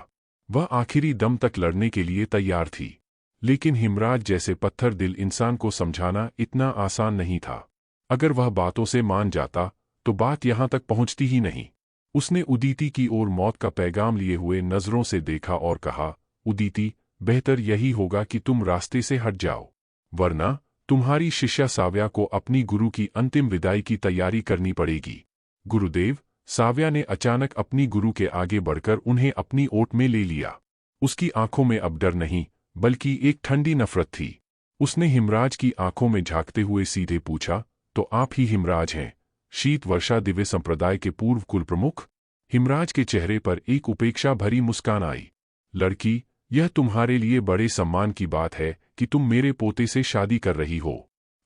वह आखिरी दम तक लड़ने के लिए तैयार थी, लेकिन हिमराज जैसे पत्थर दिल इंसान को समझाना इतना आसान नहीं था। अगर वह बातों से मान जाता तो बात यहां तक पहुंचती ही नहीं। उसने उदीती की ओर मौत का पैगाम लिए हुए नजरों से देखा और कहा, उदीती, बेहतर यही होगा कि तुम रास्ते से हट जाओ। वरना तुम्हारी शिष्या साव्या को अपनी गुरु की अंतिम विदाई की तैयारी करनी पड़ेगी। गुरुदेव, साव्या ने अचानक अपनी गुरु के आगे बढ़कर उन्हें अपनी ओट में ले लिया। उसकी आंखों में अब डर नहीं, बल्कि एक ठंडी नफरत थी। उसने हिमराज की आंखों में झांकते हुए सीधे पूछा, तो आप ही हिमराज हैं, शीत वर्षा दिव्य संप्रदाय के पूर्व कुल प्रमुख? हिमराज के चेहरे पर एक उपेक्षा भरी मुस्कान आई। लड़की, यह तुम्हारे लिए बड़े सम्मान की बात है कि तुम मेरे पोते से शादी कर रही हो।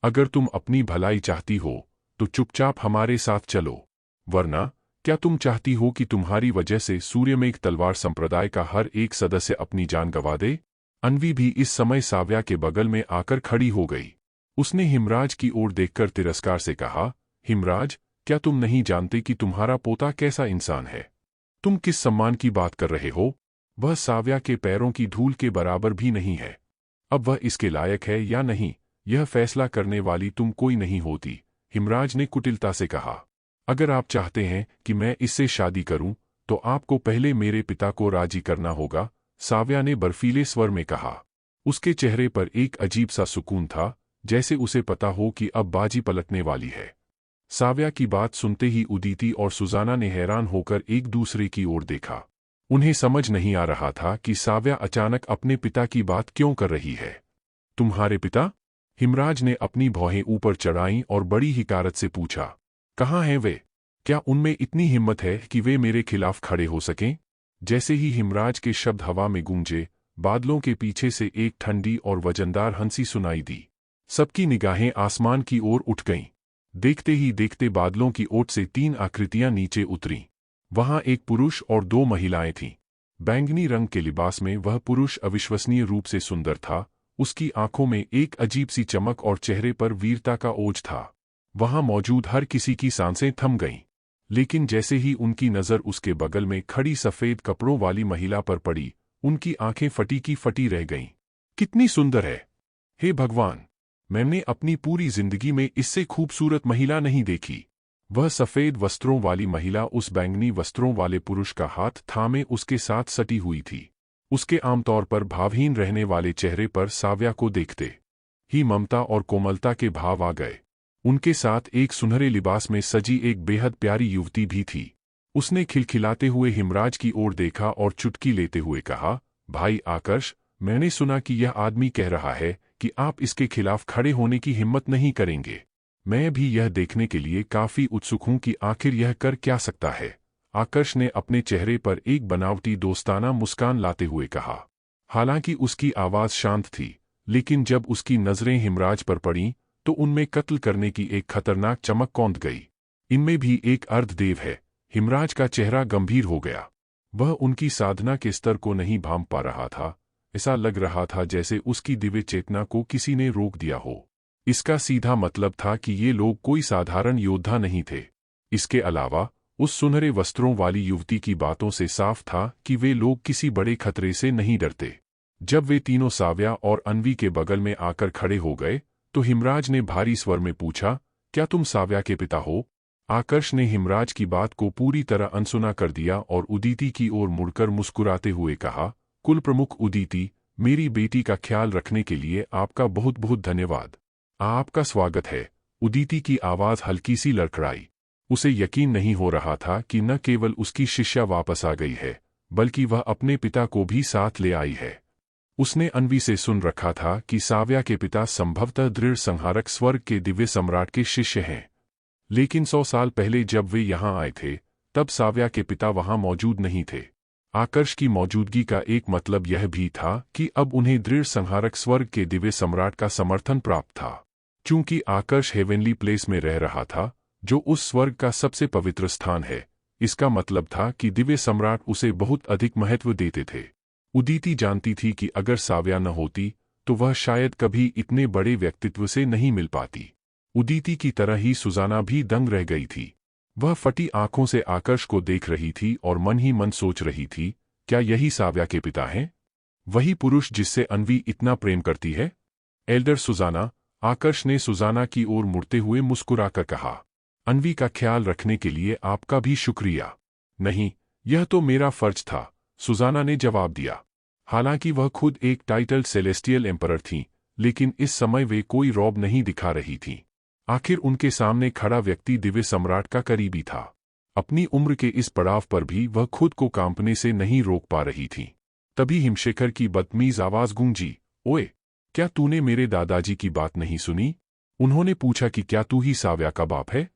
अगर तुम अपनी भलाई चाहती हो तो चुपचाप हमारे साथ चलो, वरना क्या तुम चाहती हो कि तुम्हारी वजह से सूर्यमेघ तलवार संप्रदाय का हर एक सदस्य अपनी जान गंवा दे? अन्वी भी इस समय साव्या के बगल में आकर खड़ी हो गई। उसने हिमराज की ओर देखकर तिरस्कार से कहा, हिमराज, क्या तुम नहीं जानते कि तुम्हारा पोता कैसा इंसान है? तुम किस सम्मान की बात कर रहे हो? वह साव्या के पैरों की धूल के बराबर भी नहीं है। अब वह इसके लायक है या नहीं, यह फैसला करने वाली तुम कोई नहीं होती, हिमराज ने कुटिलता से कहा। अगर आप चाहते हैं कि मैं इससे शादी करूं, तो आपको पहले मेरे पिता को राजी करना होगा, साव्या ने बर्फीले स्वर में कहा। उसके चेहरे पर एक अजीब सा सुकून था, जैसे उसे पता हो कि अब बाजी पलटने वाली है। साव्या की बात सुनते ही उदिति और सुजाना ने हैरान होकर एक दूसरे की ओर देखा। उन्हें समझ नहीं आ रहा था कि साव्या अचानक अपने पिता की बात क्यों कर रही है। तुम्हारे पिता? हिमराज ने अपनी भौहें ऊपर चढ़ाईं और बड़ी हिकारत से पूछा। कहाँ हैं वे? क्या उनमें इतनी हिम्मत है कि वे मेरे खिलाफ खड़े हो सकें? जैसे ही हिमराज के शब्द हवा में गूंजे, बादलों के पीछे से एक ठंडी और वजनदार हंसी सुनाई दी। सबकी निगाहें आसमान की ओर उठ गईं। देखते ही देखते बादलों की ओट से 3 आकृतियां नीचे उतरीं। वहां एक पुरुष और 2 महिलाएं थीं। बैंगनी रंग के लिबास में वह पुरुष अविश्वसनीय रूप से सुंदर था। उसकी आंखों में एक अजीब सी चमक और चेहरे पर वीरता का ओज था। वहां मौजूद हर किसी की सांसें थम गईं। लेकिन जैसे ही उनकी नजर उसके बगल में खड़ी सफेद कपड़ों वाली महिला पर पड़ी, उनकी आंखें फटी की फटी रह गईं। कितनी सुंदर है! हे भगवान, मैंने अपनी पूरी जिंदगी में इससे खूबसूरत महिला नहीं देखी। वह सफेद वस्त्रों वाली महिला उस बैंगनी वस्त्रों वाले पुरुष का हाथ थामे उसके साथ सटी हुई थी। उसके आमतौर पर भावहीन रहने वाले चेहरे पर साव्या को देखते ही ममता और कोमलता के भाव आ गए। उनके साथ एक सुनहरे लिबास में सजी एक बेहद प्यारी युवती भी थी। उसने खिलखिलाते हुए हिमराज की ओर देखा और चुटकी लेते हुए कहा, भाई आकर्ष, मैंने सुना कि यह आदमी कह रहा है कि आप इसके खिलाफ खड़े होने की हिम्मत नहीं करेंगे। मैं भी यह देखने के लिए काफी उत्सुक हूं कि आखिर यह कर क्या सकता है। आकर्ष ने अपने चेहरे पर एक बनावटी दोस्ताना मुस्कान लाते हुए कहा। हालांकि उसकी आवाज शांत थी, लेकिन जब उसकी नजरें हिमराज पर पड़ीं, तो उनमें कत्ल करने की एक खतरनाक चमक कौंध गई। इनमें भी एक अर्धदेव है। हिमराज का चेहरा गंभीर हो गया। वह उनकी साधना के स्तर को नहीं भांप पा रहा था। ऐसा लग रहा था जैसे उसकी दिव्य चेतना को किसी ने रोक दिया हो। इसका सीधा मतलब था कि ये लोग कोई साधारण योद्धा नहीं थे। इसके अलावा उस सुनहरे वस्त्रों वाली युवती की बातों से साफ था कि वे लोग किसी बड़े खतरे से नहीं डरते। जब वे तीनों साव्या और अन्वी के बगल में आकर खड़े हो गए, तो हिमराज ने भारी स्वर में पूछा, क्या तुम साव्या के पिता हो? आकर्ष ने हिमराज की बात को पूरी तरह अनसुना कर दिया और उदिति की ओर मुड़कर मुस्कुराते हुए कहा, कुल प्रमुख उदिति, मेरी बेटी का ख्याल रखने के लिए आपका बहुत बहुत धन्यवाद। आपका स्वागत है। उदिति की आवाज हल्की सी लड़खड़ाई। उसे यकीन नहीं हो रहा था कि न केवल उसकी शिष्या वापस आ गई है, बल्कि वह अपने पिता को भी साथ ले आई है। उसने अन्वी से सुन रखा था कि साव्या के पिता संभवतः दृढ़ संहारक स्वर्ग के दिव्य सम्राट के शिष्य हैं। लेकिन 100 साल पहले जब वे यहाँ आए थे, तब साव्या के पिता वहाँ मौजूद नहीं थे। आकर्ष की मौजूदगी का एक मतलब यह भी था कि अब उन्हें दृढ़ संहारक स्वर्ग के दिव्य सम्राट का समर्थन प्राप्त था। चूंकि आकर्ष हेवनली प्लेस में रह रहा था, जो उस स्वर्ग का सबसे पवित्र स्थान है, इसका मतलब था कि दिव्य सम्राट उसे बहुत अधिक महत्व देते थे। उदिति जानती थी कि अगर साव्या न होती, तो वह शायद कभी इतने बड़े व्यक्तित्व से नहीं मिल पाती। उदिति की तरह ही सुजाना भी दंग रह गई थी। वह फटी आंखों से आकर्ष को देख रही थी और मन ही मन सोच रही थी, क्या यही साव्या के पिता हैं? वही पुरुष जिससे अन्वी इतना प्रेम करती है? एल्डर सुजाना, आकर्ष ने सुजाना की ओर मुड़ते हुए मुस्कुराकर कहा। अन्वी का ख्याल रखने के लिए आपका भी शुक्रिया। नहीं, यह तो मेरा फर्ज था, सुजाना ने जवाब दिया। हालांकि वह खुद एक टाइटल सेलेस्टियल एम्परर थीं, लेकिन इस समय वे कोई रौब नहीं दिखा रही थीं। आखिर उनके सामने खड़ा व्यक्ति दिव्य सम्राट का करीबी था। अपनी उम्र के इस पड़ाव पर भी वह खुद को कांपने से नहीं रोक पा रही थी। तभी हिमशेखर की बदतमीज आवाज गूंजी, ओए, क्या तूने मेरे दादाजी की बात नहीं सुनी? उन्होंने पूछा कि क्या तू ही साव्या का बाप है?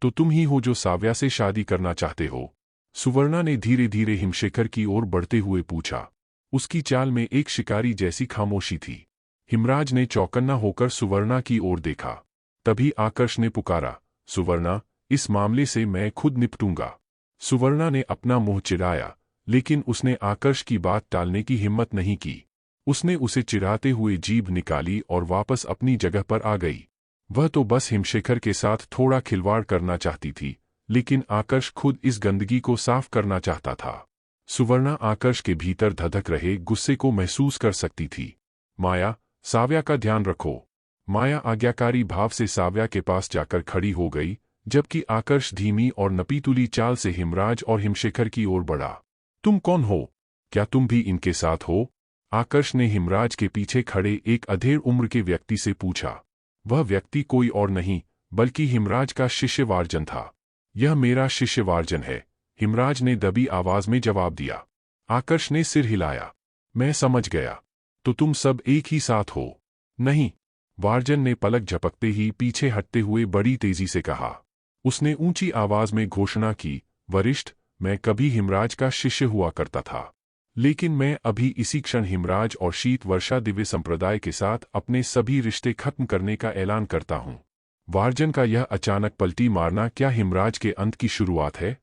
तो तुम ही हो जो साव्या से शादी करना चाहते हो? सुवर्णा ने धीरे धीरे हिमशेखर की ओर बढ़ते हुए पूछा। उसकी चाल में एक शिकारी जैसी खामोशी थी। हिमराज ने चौकन्ना होकर सुवर्णा की ओर देखा। तभी आकर्ष ने पुकारा, सुवर्णा, इस मामले से मैं खुद निपटूंगा। सुवर्णा ने अपना मुंह चिढ़ाया, लेकिन उसने आकर्ष की बात टालने की हिम्मत नहीं की। उसने उसे चिढ़ाते हुए जीभ निकाली और वापस अपनी जगह पर आ गई। वह तो बस हिमशेखर के साथ थोड़ा खिलवाड़ करना चाहती थी, लेकिन आकर्ष खुद इस गंदगी को साफ करना चाहता था। सुवर्णा आकर्ष के भीतर धधक रहे गुस्से को महसूस कर सकती थी। माया, साव्या का ध्यान रखो। माया आज्ञाकारी भाव से साव्या के पास जाकर खड़ी हो गई, जबकि आकर्ष धीमी और नपीतुली चाल से हिमराज और हिमशेखर की ओर बढ़ा। तुम कौन हो? क्या तुम भी इनके साथ हो? आकर्ष ने हिमराज के पीछे खड़े एक अधेड़ उम्र के व्यक्ति से पूछा। वह व्यक्ति कोई और नहीं, बल्कि हिमराज का शिष्य वार्जन था। यह मेरा शिष्य वार्जन है, हिमराज ने दबी आवाज में जवाब दिया। आकर्ष ने सिर हिलाया। मैं समझ गया। तो तुम सब एक ही साथ हो? नहीं, वार्जन ने पलक झपकते ही पीछे हटते हुए बड़ी तेजी से कहा। उसने ऊंची आवाज में घोषणा की, वरिष्ठ, मैं कभी हिमराज का शिष्य हुआ करता था, लेकिन मैं अभी इसी क्षण हिमराज और शीत वर्षा दिव्य संप्रदाय के साथ अपने सभी रिश्ते खत्म करने का ऐलान करता हूं। वार्जन का यह अचानक पलटी मारना क्या हिमराज के अंत की शुरुआत है?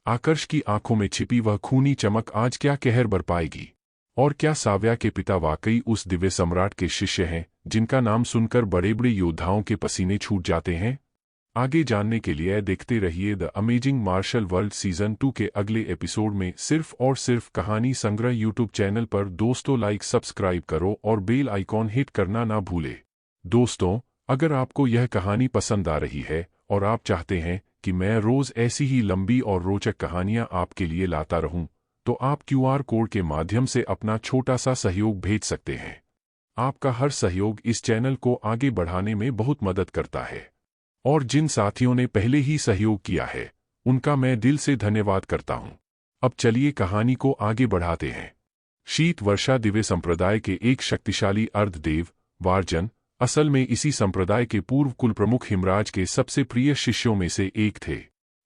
आकर्ष की आंखों में छिपी वह खूनी चमक आज क्या कहर बरपाएगी? और क्या साव्या के पिता वाकई उस दिव्य सम्राट के शिष्य हैं, जिनका नाम सुनकर बड़े बड़े योद्धाओं के पसीने छूट जाते हैं? आगे जानने के लिए देखते रहिए the amazing martial world season 2 के अगले एपिसोड में। सिर्फ और सिर्फ कहानी संग्रह यूट्यूब चैनल पर। दोस्तों, लाइक सब्सक्राइब करो और बेल आइकॉन हिट करना ना भूले। दोस्तों, अगर आपको यह कहानी पसंद आ रही है और आप चाहते हैं कि मैं रोज ऐसी ही लंबी और रोचक कहानियां आपके लिए लाता रहूं, तो आप QR कोड के माध्यम से अपना छोटा सा सहयोग भेज सकते हैं। आपका हर सहयोग इस चैनल को आगे बढ़ाने में बहुत मदद करता है। और जिन साथियों ने पहले ही सहयोग किया है, उनका मैं दिल से धन्यवाद करता हूं। अब चलिए कहानी को आगे बढ़ाते हैं। शीत वर्षा दिव्य संप्रदाय के एक शक्तिशाली अर्धदेव वार्जन असल में इसी संप्रदाय के पूर्व कुल प्रमुख हिमराज के सबसे प्रिय शिष्यों में से एक थे।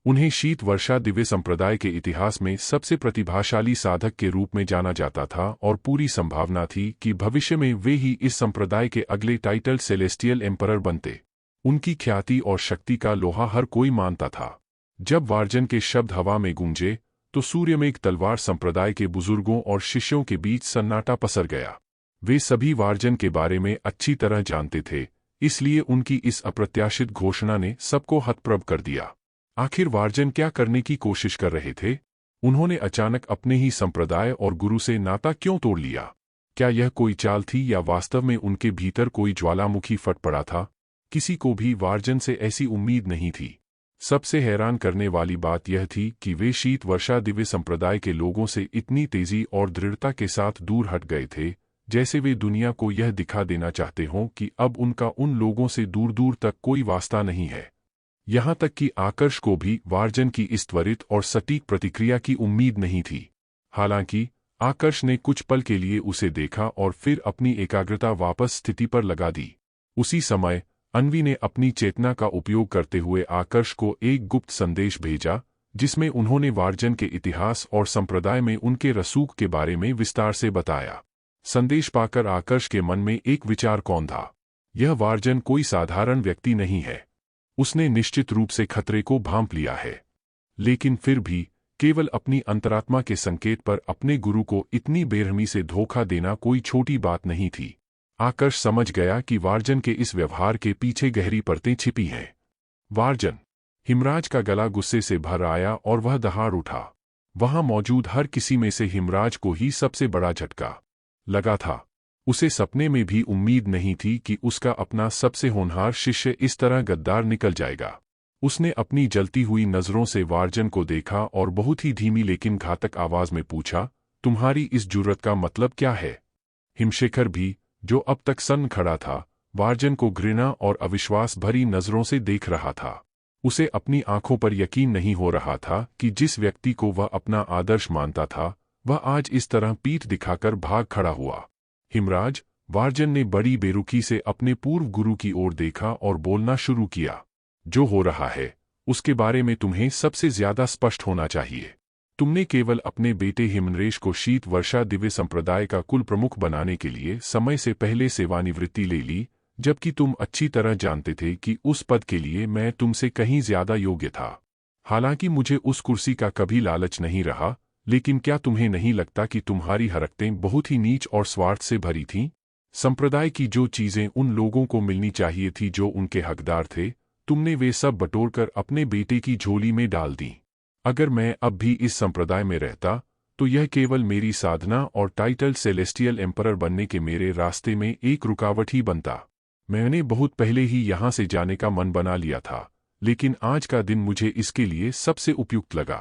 उन्हें शीत वर्षा दिव्य संप्रदाय के इतिहास में सबसे प्रतिभाशाली साधक के रूप में जाना जाता था और पूरी संभावना थी कि भविष्य में वे ही इस संप्रदाय के अगले टाइटल सेलेस्टियल एम्परर बनते। उनकी ख्याति और शक्ति का लोहा हर कोई मानता था। जब वार्जन के शब्द हवा में गूंजे, तो सूर्यमेघ तलवार संप्रदाय के बुजुर्गों और शिष्यों के बीच सन्नाटा पसर गया। वे सभी वार्जन के बारे में अच्छी तरह जानते थे, इसलिए उनकी इस अप्रत्याशित घोषणा ने सबको हतप्रभ कर दिया। आखिर वार्जन क्या करने की कोशिश कर रहे थे? उन्होंने अचानक अपने ही संप्रदाय और गुरु से नाता क्यों तोड़ लिया? क्या यह कोई चाल थी या वास्तव में उनके भीतर कोई ज्वालामुखी फट पड़ा था? किसी को भी वार्जन से ऐसी उम्मीद नहीं थी। सबसे हैरान करने वाली बात यह थी कि वे शीत वर्षा दिव्य संप्रदाय के लोगों से इतनी तेजी और दृढ़ता के साथ दूर हट गए थे, जैसे वे दुनिया को यह दिखा देना चाहते हों कि अब उनका उन लोगों से दूर दूर तक कोई वास्ता नहीं है। यहाँ तक कि आकर्ष को भी वार्जन की इस त्वरित और सटीक प्रतिक्रिया की उम्मीद नहीं थी। हालांकि आकर्ष ने कुछ पल के लिए उसे देखा और फिर अपनी एकाग्रता वापस स्थिति पर लगा दी। उसी समय अन्वी ने अपनी चेतना का उपयोग करते हुए आकर्ष को एक गुप्त संदेश भेजा, जिसमें उन्होंने वार्जन के इतिहास और संप्रदाय में उनके रसूख के बारे में विस्तार से बताया। संदेश पाकर आकर्ष के मन में एक विचार कौन था। यह वार्जन कोई साधारण व्यक्ति नहीं है। उसने निश्चित रूप से खतरे को भांप लिया है। लेकिन फिर भी केवल अपनी अंतरात्मा के संकेत पर अपने गुरु को इतनी बेरहमी से धोखा देना कोई छोटी बात नहीं थी। आकर्ष समझ गया कि वार्जन के इस व्यवहार के पीछे गहरी परतें छिपी हैं। वार्जन! हिमराज का गला गुस्से से भर आया और वह दहाड़ उठा। वहां मौजूद हर किसी में से हिमराज को ही सबसे बड़ा झटका लगा था। उसे सपने में भी उम्मीद नहीं थी कि उसका अपना सबसे होनहार शिष्य इस तरह गद्दार निकल जाएगा। उसने अपनी जलती हुई नजरों से वार्जन को देखा और बहुत ही धीमी लेकिन घातक आवाज में पूछा, तुम्हारी इस जुर्रत का मतलब क्या है? हिमशेखर भी, जो अब तक सन्न खड़ा था, वार्जन को घृणा और अविश्वास भरी नजरों से देख रहा था। उसे अपनी आंखों पर यकीन नहीं हो रहा था कि जिस व्यक्ति को वह अपना आदर्श मानता था, वह आज इस तरह पीठ दिखाकर भाग खड़ा हुआ। हिमराज, वार्जन ने बड़ी बेरुखी से अपने पूर्व गुरु की ओर देखा और बोलना शुरू किया। जो हो रहा है, उसके बारे में तुम्हें सबसे ज्यादा स्पष्ट होना चाहिए। तुमने केवल अपने बेटे हिमनरेश को शीत वर्षा दिव्य संप्रदाय का कुल प्रमुख बनाने के लिए समय से पहले सेवानिवृत्ति ले ली, जबकि तुम अच्छी तरह जानते थे कि उस पद के लिए मैं तुमसे कहीं ज्यादा योग्य था। हालांकि मुझे उस कुर्सी का कभी लालच नहीं रहा, लेकिन क्या तुम्हें नहीं लगता कि तुम्हारी हरकतें बहुत ही नीच और स्वार्थ से भरी थीं? संप्रदाय की जो चीजें उन लोगों को मिलनी चाहिए थी जो उनके हकदार थे, तुमने वे सब बटोरकर अपने बेटे की झोली में डाल दी। अगर मैं अब भी इस संप्रदाय में रहता, तो यह केवल मेरी साधना और टाइटल सेलेस्टियल एम्परर बनने के मेरे रास्ते में एक रुकावट ही बनता। मैंने बहुत पहले ही यहाँ से जाने का मन बना लिया था, लेकिन आज का दिन मुझे इसके लिए सबसे उपयुक्त लगा।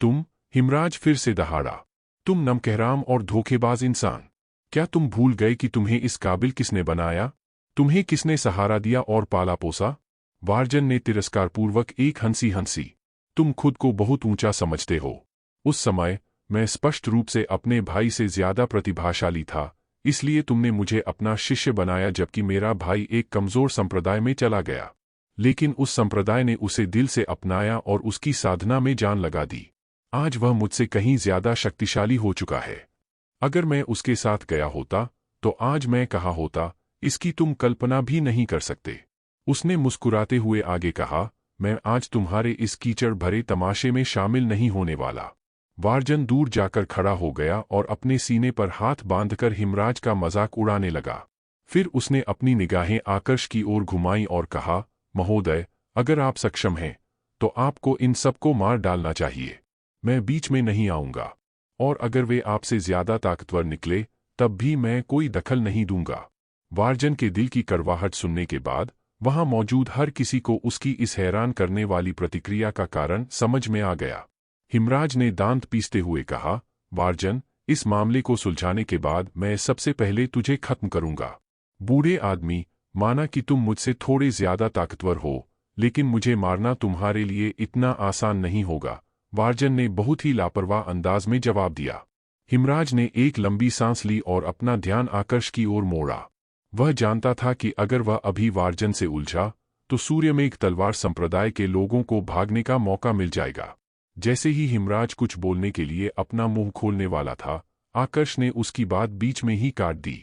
तुम, हिमराज फिर से दहाड़ा, तुम नमकहराम और धोखेबाज इंसान। क्या तुम भूल गए कि तुम्हें इस काबिल किसने बनाया? तुम्हें किसने सहारा दिया और पाला पोसा? वार्जन ने तिरस्कारपूर्वक एक हंसी हंसी। तुम खुद को बहुत ऊंचा समझते हो। उस समय मैं स्पष्ट रूप से अपने भाई से ज्यादा प्रतिभाशाली था, इसलिए तुमने मुझे अपना शिष्य बनाया जबकि मेरा भाई एक कमजोर संप्रदाय में चला गया। लेकिन उस संप्रदाय ने उसे दिल से अपनाया और उसकी साधना में जान लगा दी। आज वह मुझसे कहीं ज्यादा शक्तिशाली हो चुका है। अगर मैं उसके साथ गया होता, तो आज मैं कहाँ होता, इसकी तुम कल्पना भी नहीं कर सकते। उसने मुस्कुराते हुए आगे कहा, मैं आज तुम्हारे इस कीचड़ भरे तमाशे में शामिल नहीं होने वाला। वार्जन दूर जाकर खड़ा हो गया और अपने सीने पर हाथ बांधकर हिमराज का मजाक उड़ाने लगा। फिर उसने अपनी निगाहें आकर्ष की ओर घुमाई और कहा, महोदय, अगर आप सक्षम हैं, तो आपको इन सबको मार डालना चाहिए। मैं बीच में नहीं आऊंगा, और अगर वे आपसे ज्यादा ताकतवर निकले, तब भी मैं कोई दखल नहीं दूंगा। वार्जन के दिल की कड़वाहट सुनने के बाद वहां मौजूद हर किसी को उसकी इस हैरान करने वाली प्रतिक्रिया का कारण समझ में आ गया। हिमराज ने दांत पीसते हुए कहा, वार्जन, इस मामले को सुलझाने के बाद मैं सबसे पहले तुझे खत्म करूंगा। बूढ़े आदमी, माना कि तुम मुझसे थोड़े ज्यादा ताकतवर हो, लेकिन मुझे मारना तुम्हारे लिए इतना आसान नहीं होगा। वार्जन ने बहुत ही लापरवाह अंदाज में जवाब दिया। हिमराज ने एक लंबी सांस ली और अपना ध्यान आकर्ष की ओर मोड़ा। वह जानता था कि अगर वह अभी वार्जन से उलझा, तो सूर्यमेघ तलवार संप्रदाय के लोगों को भागने का मौका मिल जाएगा। जैसे ही हिमराज कुछ बोलने के लिए अपना मुंह खोलने वाला था, आकर्ष ने उसकी बात बीच में ही काट दी।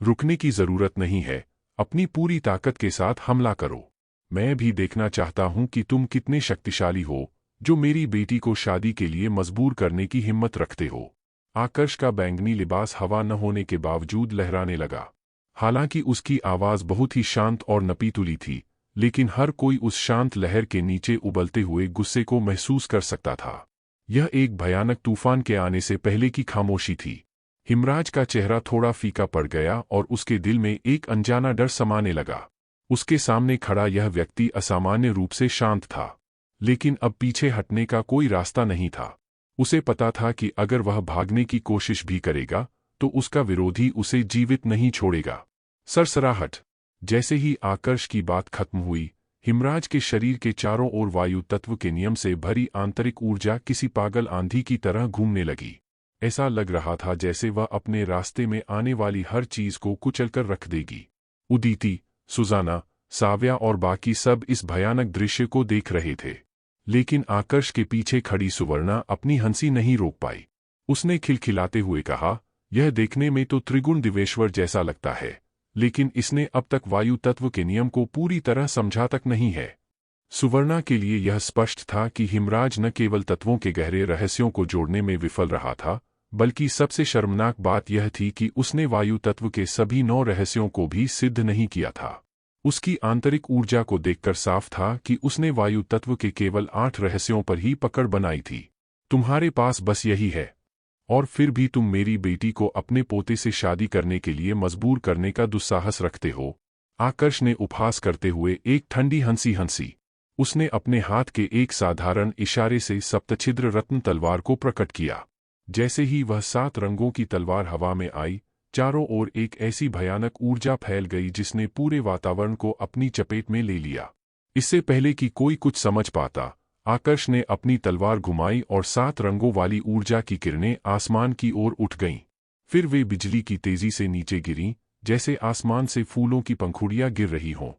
रुकने की जरूरत नहीं है, अपनी पूरी ताकत के साथ हमला करो। मैं भी देखना चाहता हूं कि तुम कितने शक्तिशाली हो, जो मेरी बेटी को शादी के लिए मजबूर करने की हिम्मत रखते हो। आकर्ष का बैंगनी लिबास हवा न होने के बावजूद लहराने लगा। हालांकि उसकी आवाज बहुत ही शांत और नपीतुली थी, लेकिन हर कोई उस शांत लहर के नीचे उबलते हुए गुस्से को महसूस कर सकता था। यह एक भयानक तूफान के आने से पहले की खामोशी थी। हिमराज का चेहरा थोड़ा फीका पड़ गया और उसके दिल में एक अनजाना डर समाने लगा। उसके सामने खड़ा यह व्यक्ति असामान्य रूप से शांत था, लेकिन अब पीछे हटने का कोई रास्ता नहीं था। उसे पता था कि अगर वह भागने की कोशिश भी करेगा, तो उसका विरोधी उसे जीवित नहीं छोड़ेगा। सरसराहट। जैसे ही आकर्ष की बात खत्म हुई, हिमराज के शरीर के चारों ओर वायु तत्व के नियम से भरी आंतरिक ऊर्जा किसी पागल आंधी की तरह घूमने लगी। ऐसा लग रहा था जैसे वह अपने रास्ते में आने वाली हर चीज को कुचलकर रख देगी। उदीती, सुजाना, साव्या और बाकी सब इस भयानक दृश्य को देख रहे थे, लेकिन आकर्ष के पीछे खड़ी सुवर्णा अपनी हंसी नहीं रोक पाई। उसने खिलखिलाते हुए कहा, यह देखने में तो त्रिगुण दिवेश्वर जैसा लगता है, लेकिन इसने अब तक वायु तत्व के नियम को पूरी तरह समझा तक नहीं है। सुवर्णा के लिए यह स्पष्ट था कि हिमराज न केवल तत्वों के गहरे रहस्यों को जोड़ने में विफल रहा था, बल्कि सबसे शर्मनाक बात यह थी कि उसने वायु तत्व के सभी 9 रहस्यों को भी सिद्ध नहीं किया था। उसकी आंतरिक ऊर्जा को देखकर साफ था कि उसने वायु तत्व के केवल 8 रहस्यों पर ही पकड़ बनाई थी। तुम्हारे पास बस यही है, और फिर भी तुम मेरी बेटी को अपने पोते से शादी करने के लिए मजबूर करने का दुस्साहस रखते हो। आकर्ष ने उपहास करते हुए एक ठंडी हंसी हंसी। उसने अपने हाथ के एक साधारण इशारे से सप्तछिद्र रत्न तलवार को प्रकट किया। जैसे ही वह 7 रंगों की तलवार हवा में आई, चारों ओर एक ऐसी भयानक ऊर्जा फैल गई जिसने पूरे वातावरण को अपनी चपेट में ले लिया। इससे पहले कि कोई कुछ समझ पाता, आकर्ष ने अपनी तलवार घुमाई और 7 रंगों वाली ऊर्जा की किरणें आसमान की ओर उठ गईं। फिर वे बिजली की तेजी से नीचे गिरीं, जैसे आसमान से फूलों की पंखुड़ियां गिर रही हों।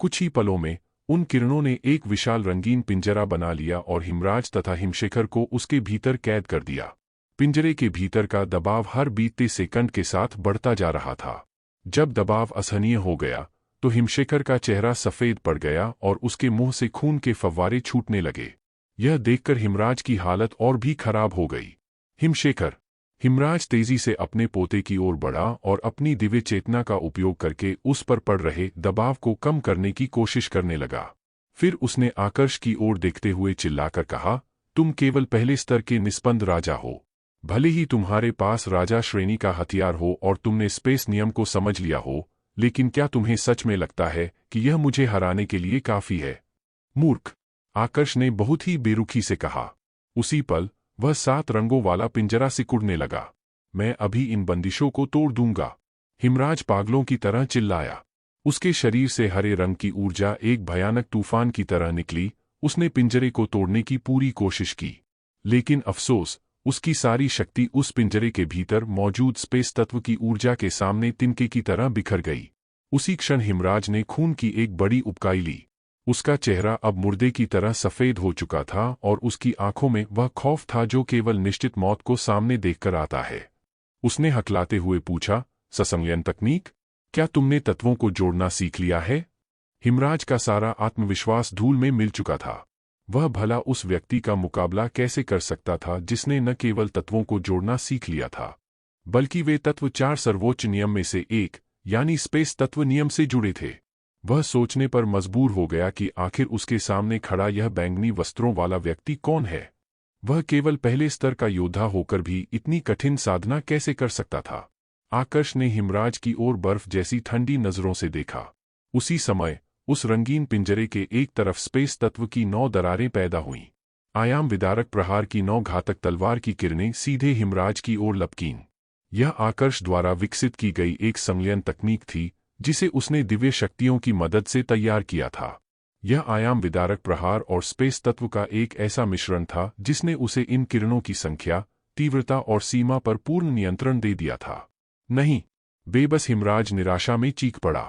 कुछ ही पलों में उन किरणों ने एक विशाल रंगीन पिंजरा बना लिया और हिमराज तथा हिमशेखर को उसके भीतर कैद कर दिया। पिंजरे के भीतर का दबाव हर बीतते सेकंड के साथ बढ़ता जा रहा था। जब दबाव असहनीय हो गया तो हिमशेखर का चेहरा सफेद पड़ गया और उसके मुंह से खून के फव्वारे छूटने लगे। यह देखकर हिमराज की हालत और भी खराब हो गई। हिमशेखर! हिमराज तेजी से अपने पोते की ओर बढ़ा और अपनी दिव्य चेतना का उपयोग करके उस पर पड़ रहे दबाव को कम करने की कोशिश करने लगा। फिर उसने आकर्ष की ओर देखते हुए चिल्लाकर कहा, तुम केवल पहले स्तर के निस्पंद राजा हो। भले ही तुम्हारे पास राजा श्रेणी का हथियार हो और तुमने स्पेस नियम को समझ लिया हो, लेकिन क्या तुम्हें सच में लगता है कि यह मुझे हराने के लिए काफी है? मूर्ख! आकर्ष ने बहुत ही बेरुखी से कहा। उसी पल वह 7 रंगों वाला पिंजरा सिकुड़ने लगा। मैं अभी इन बंदिशों को तोड़ दूंगा। हिमराज पागलों की तरह चिल्लाया। उसके शरीर से हरे रंग की ऊर्जा एक भयानक तूफान की तरह निकली। उसने पिंजरे को तोड़ने की पूरी कोशिश की, लेकिन अफसोस, उसकी सारी शक्ति उस पिंजरे के भीतर मौजूद स्पेस तत्व की ऊर्जा के सामने तिनके की तरह बिखर गई। उसी क्षण हिमराज ने खून की एक बड़ी उबकाई ली। उसका चेहरा अब मुर्दे की तरह सफेद हो चुका था और उसकी आंखों में वह खौफ था जो केवल निश्चित मौत को सामने देखकर आता है। उसने हकलाते हुए पूछा, ससंयन तकनीक? क्या तुमने तत्वों को जोड़ना सीख लिया है? हिमराज का सारा आत्मविश्वास धूल में मिल चुका था। वह भला उस व्यक्ति का मुकाबला कैसे कर सकता था जिसने न केवल तत्वों को जोड़ना सीख लिया था, बल्कि वे तत्व 4 सर्वोच्च नियम में से एक, यानी स्पेस तत्व नियम से जुड़े थे। वह सोचने पर मजबूर हो गया कि आखिर उसके सामने खड़ा यह बैंगनी वस्त्रों वाला व्यक्ति कौन है। वह केवल पहले स्तर का योद्धा होकर भी इतनी कठिन साधना कैसे कर सकता था। आकर्ष ने हिमराज की ओर बर्फ जैसी ठंडी नजरों से देखा। उसी समय उस रंगीन पिंजरे के एक तरफ स्पेस तत्व की 9 दरारें पैदा हुईं। आयाम विदारक प्रहार की 9 घातक तलवार की किरणें सीधे हिमराज की ओर लपकीं। यह आकर्ष द्वारा विकसित की गई एक संलयन तकनीक थी जिसे उसने दिव्य शक्तियों की मदद से तैयार किया था। यह आयाम विदारक प्रहार और स्पेस तत्व का एक ऐसा मिश्रण था जिसने उसे इन किरणों की संख्या, तीव्रता और सीमा पर पूर्ण नियंत्रण दे दिया था। नहीं! बेबस हिमराज निराशा में चीख पड़ा।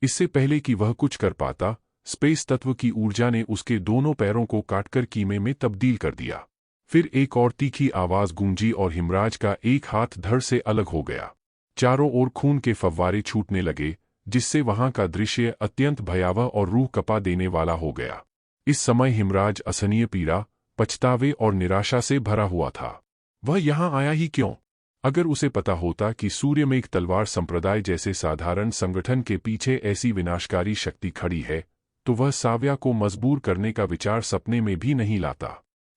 इससे पहले कि वह कुछ कर पाता, स्पेस तत्व की ऊर्जा ने उसके दोनों पैरों को काटकर कीमे में तब्दील कर दिया। फिर एक और तीखी आवाज गूंजी और हिमराज का एक हाथ धड़ से अलग हो गया। चारों ओर खून के फव्वारे छूटने लगे, जिससे वहां का दृश्य अत्यंत भयावह और रूह कपा देने वाला हो गया। इस समय हिमराज असहनीय पीड़ा, पछतावे और निराशा से भरा हुआ था। वह यहां आया ही क्यों? अगर उसे पता होता कि सूर्यमेघ तलवार संप्रदाय जैसे साधारण संगठन के पीछे ऐसी विनाशकारी शक्ति खड़ी है, तो वह साव्या को मजबूर करने का विचार सपने में भी नहीं लाता।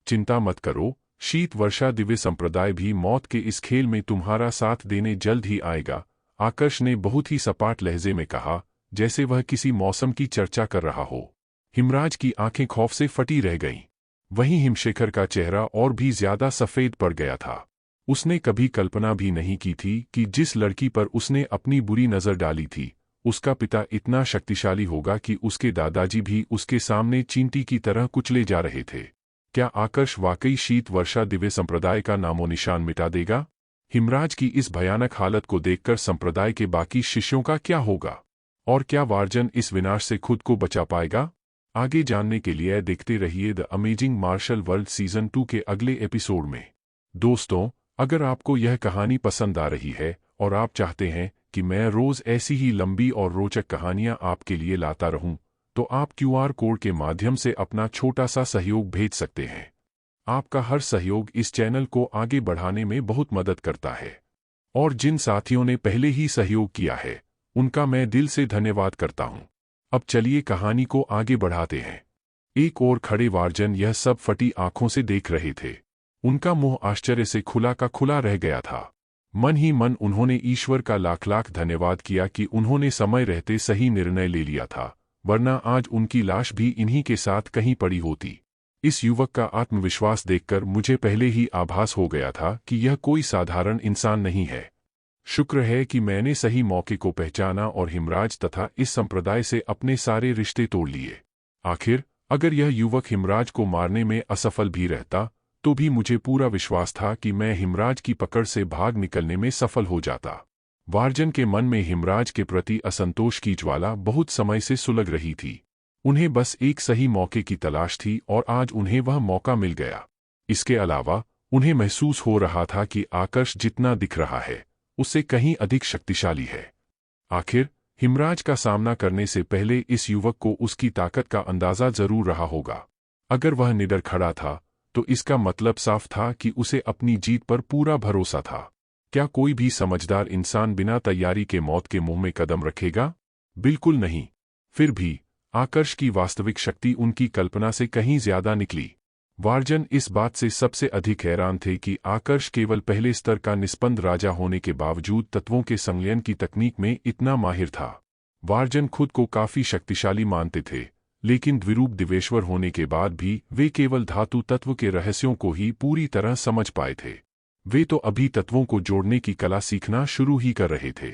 चिंता मत करो, शीत वर्षा दिव्य संप्रदाय भी मौत के इस खेल में तुम्हारा साथ देने जल्द ही आएगा, आकर्ष ने बहुत ही सपाट लहजे में कहा, जैसे वह किसी मौसम की चर्चा कर रहा हो। हिमराज की आंखें खौफ से फटी रह गईं। वहीं हिमशेखर का चेहरा और भी ज्यादा सफेद पड़ गया था। उसने कभी कल्पना भी नहीं की थी कि जिस लड़की पर उसने अपनी बुरी नजर डाली थी, उसका पिता इतना शक्तिशाली होगा कि उसके दादाजी भी उसके सामने चींटी की तरह कुचले जा रहे थे। क्या आकर्ष वाकई शीत वर्षा दिव्य संप्रदाय का नामो निशान मिटा देगा? हिमराज की इस भयानक हालत को देखकर संप्रदाय के बाकी शिष्यों का क्या होगा? और क्या वार्जन इस विनाश से खुद को बचा पाएगा? आगे जानने के लिए देखते रहिए the amazing martial world season 2 के अगले एपिसोड में। दोस्तों, अगर आपको यह कहानी पसंद आ रही है और आप चाहते हैं कि मैं रोज ऐसी ही लंबी और रोचक कहानियां आपके लिए लाता रहूं, तो आप QR कोड के माध्यम से अपना छोटा सा सहयोग भेज सकते हैं। आपका हर सहयोग इस चैनल को आगे बढ़ाने में बहुत मदद करता है। और जिन साथियों ने पहले ही सहयोग किया है, उनका मैं दिल से धन्यवाद करता हूं। अब चलिए कहानी को आगे बढ़ाते हैं। एक ओर खड़े वार्जन यह सब फटी आंखों से देख रहे थे। उनका मुंह आश्चर्य से खुला का खुला रह गया था। मन ही मन उन्होंने ईश्वर का लाख लाख धन्यवाद किया कि उन्होंने समय रहते सही निर्णय ले लिया था, वरना आज उनकी लाश भी इन्हीं के साथ कहीं पड़ी होती। इस युवक का आत्मविश्वास देखकर मुझे पहले ही आभास हो गया था कि यह कोई साधारण इंसान नहीं है। शुक्र है कि मैंने सही मौके को पहचाना और हिमराज तथा इस संप्रदाय से अपने सारे रिश्ते तोड़ लिए। आखिर अगर यह युवक हिमराज को मारने में असफल भी रहता तो भी मुझे पूरा विश्वास था कि मैं हिमराज की पकड़ से भाग निकलने में सफल हो जाता। वार्जन के मन में हिमराज के प्रति असंतोष की ज्वाला बहुत समय से सुलग रही थी। उन्हें बस एक सही मौके की तलाश थी और आज उन्हें वह मौका मिल गया। इसके अलावा उन्हें महसूस हो रहा था कि आकर्ष जितना दिख रहा है उससे कहीं अधिक शक्तिशाली है। आखिर हिमराज का सामना करने से पहले इस युवक को उसकी ताकत का अंदाजा जरूर रहा होगा। अगर वह निडर खड़ा था तो इसका मतलब साफ था कि उसे अपनी जीत पर पूरा भरोसा था। क्या कोई भी समझदार इंसान बिना तैयारी के मौत के मुंह में कदम रखेगा? बिल्कुल नहीं। फिर भी आकर्ष की वास्तविक शक्ति उनकी कल्पना से कहीं ज्यादा निकली। वार्जन इस बात से सबसे अधिक हैरान थे कि आकर्ष केवल पहले स्तर का निष्पन्द राजा होने के बावजूद तत्वों के संलयन की तकनीक में इतना माहिर था। वार्जन खुद को काफी शक्तिशाली मानते थे, लेकिन द्विरूप दिवेश्वर होने के बाद भी वे केवल धातु तत्व के रहस्यों को ही पूरी तरह समझ पाए थे। वे तो अभी तत्वों को जोड़ने की कला सीखना शुरू ही कर रहे थे।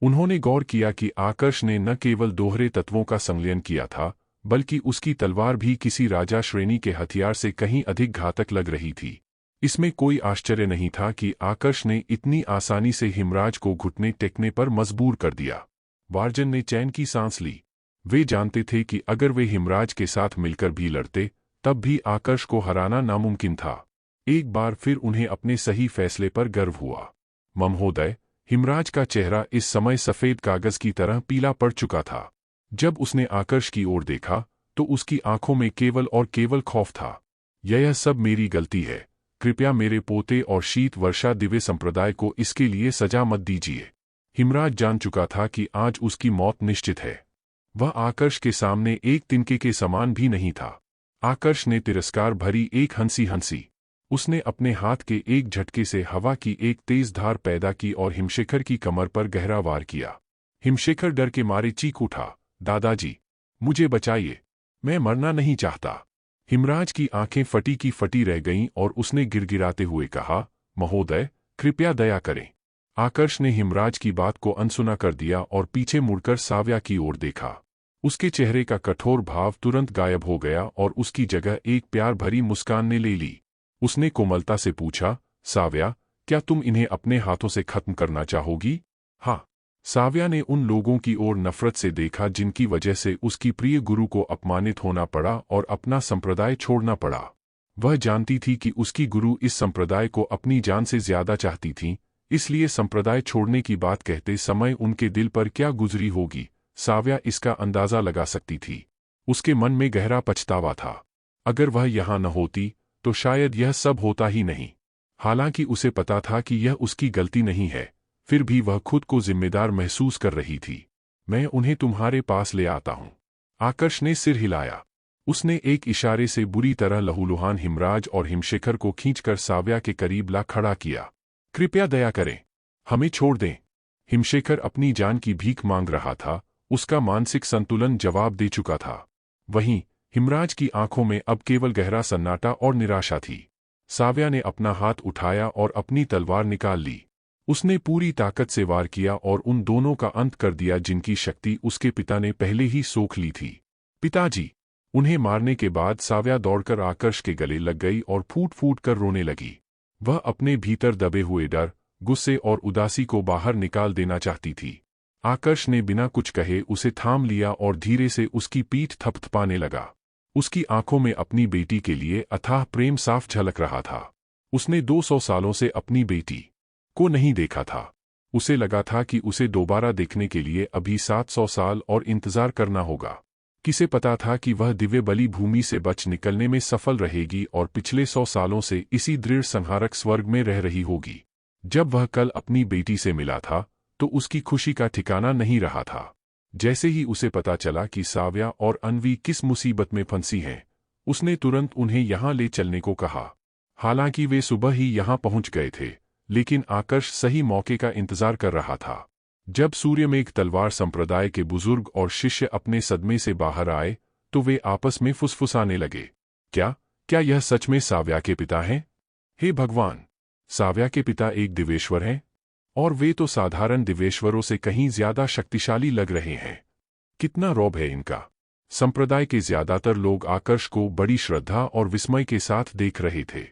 उन्होंने गौर किया कि आकर्ष ने न केवल दोहरे तत्वों का संलयन किया था, बल्कि उसकी तलवार भी किसी राजा श्रेणी के हथियार से कहीं अधिक घातक लग रही थी। इसमें कोई आश्चर्य नहीं था कि आकर्ष ने इतनी आसानी से हिमराज को घुटने टेकने पर मजबूर कर दिया। वार्जन ने चैन की सांस ली। वे जानते थे कि अगर वे हिमराज के साथ मिलकर भी लड़ते तब भी आकर्ष को हराना नामुमकिन था। एक बार फिर उन्हें अपने सही फैसले पर गर्व हुआ। महोदय, हिमराज का चेहरा इस समय सफेद कागज की तरह पीला पड़ चुका था। जब उसने आकर्ष की ओर देखा तो उसकी आंखों में केवल और केवल खौफ था। यह सब मेरी गलती है। कृपया मेरे पोते और शीत वर्षा दिव्य संप्रदाय को इसके लिए सजा मत दीजिए। हिमराज जान चुका था कि आज उसकी मौत निश्चित है। वह आकर्ष के सामने एक तिनके के समान भी नहीं था। आकर्ष ने तिरस्कार भरी एक हंसी हंसी। उसने अपने हाथ के एक झटके से हवा की एक तेज धार पैदा की और हिमशेखर की कमर पर गहरा वार किया। हिमशेखर डर के मारे चीख उठा, दादाजी, मुझे बचाइए, मैं मरना नहीं चाहता। हिमराज की आंखें फटी की फटी रह गईं और उसने गिड़गिड़ाते हुए कहा, महोदय, कृपया दया करें। आकर्ष ने हिमराज की बात को अनसुना कर दिया और पीछे मुड़कर साव्या की ओर देखा। उसके चेहरे का कठोर भाव तुरंत गायब हो गया और उसकी जगह एक प्यार भरी मुस्कान ने ले ली। उसने कोमलता से पूछा, साव्या, क्या तुम इन्हें अपने हाथों से खत्म करना चाहोगी? हाँ। साव्या ने उन लोगों की ओर नफरत से देखा जिनकी वजह से उसकी प्रिय गुरु को अपमानित होना पड़ा और अपना संप्रदाय छोड़ना पड़ा। वह जानती थी कि उसकी गुरु इस संप्रदाय को अपनी जान से ज्यादा चाहती थी, इसलिए संप्रदाय छोड़ने की बात कहते समय उनके दिल पर क्या गुजरी होगी, साव्या इसका अंदाजा लगा सकती थी। उसके मन में गहरा पछतावा था। अगर वह यहाँ न होती तो शायद यह सब होता ही नहीं। हालांकि उसे पता था कि यह उसकी गलती नहीं है, फिर भी वह खुद को जिम्मेदार महसूस कर रही थी। मैं उन्हें तुम्हारे पास ले आता हूं। आकर्ष ने सिर हिलाया। उसने एक इशारे से बुरी तरह लहूलुहान हिमराज और हिमशेखर को खींचकर साव्या के करीब ला खड़ा किया। कृपया दया करें, हमें छोड़ दें। हिमशेखर अपनी जान की भीख मांग रहा था। उसका मानसिक संतुलन जवाब दे चुका था। वहीं हिमराज की आंखों में अब केवल गहरा सन्नाटा और निराशा थी। साव्या ने अपना हाथ उठाया और अपनी तलवार निकाल ली। उसने पूरी ताकत से वार किया और उन दोनों का अंत कर दिया जिनकी शक्ति उसके पिता ने पहले ही सोख ली थी। पिताजी! उन्हें मारने के बाद साव्या दौड़कर आकर्ष के गले लग गई और फूट फूट कर रोने लगी। वह अपने भीतर दबे हुए डर, गुस्से और उदासी को बाहर निकाल देना चाहती थी। आकर्ष ने बिना कुछ कहे उसे थाम लिया और धीरे से उसकी पीठ थपथपाने लगा। उसकी आंखों में अपनी बेटी के लिए अथाह प्रेम साफ झलक रहा था। उसने 200 सालों से अपनी बेटी को नहीं देखा था। उसे लगा था कि उसे दोबारा देखने के लिए अभी 700 साल और इंतजार करना होगा। किसे पता था कि वह दिव्य बलि भूमि से बच निकलने में सफल रहेगी और पिछले 100 सालों से इसी दृढ़ संहारक स्वर्ग में रह रही होगी। जब वह कल अपनी बेटी से मिला था तो उसकी खुशी का ठिकाना नहीं रहा था। जैसे ही उसे पता चला कि साव्या और अन्वी किस मुसीबत में फंसी हैं, उसने तुरंत उन्हें यहाँ ले चलने को कहा। हालांकि वे सुबह ही यहाँ पहुँच गए थे, लेकिन आकर्ष सही मौके का इंतजार कर रहा था। जब सूर्यमेघ तलवार संप्रदाय के बुजुर्ग और शिष्य अपने सदमे से बाहर आए तो वे आपस में फुसफुसाने लगे। क्या यह सच में साव्या के पिता हैं? हे भगवान! साव्या के पिता एक दिवेश्वर हैं? और वे तो साधारण दिवेश्वरों से कहीं ज्यादा शक्तिशाली लग रहे हैं। कितना रौब है इनका। संप्रदाय के ज्यादातर लोग आकर्ष को बड़ी श्रद्धा और विस्मय के साथ देख रहे थे।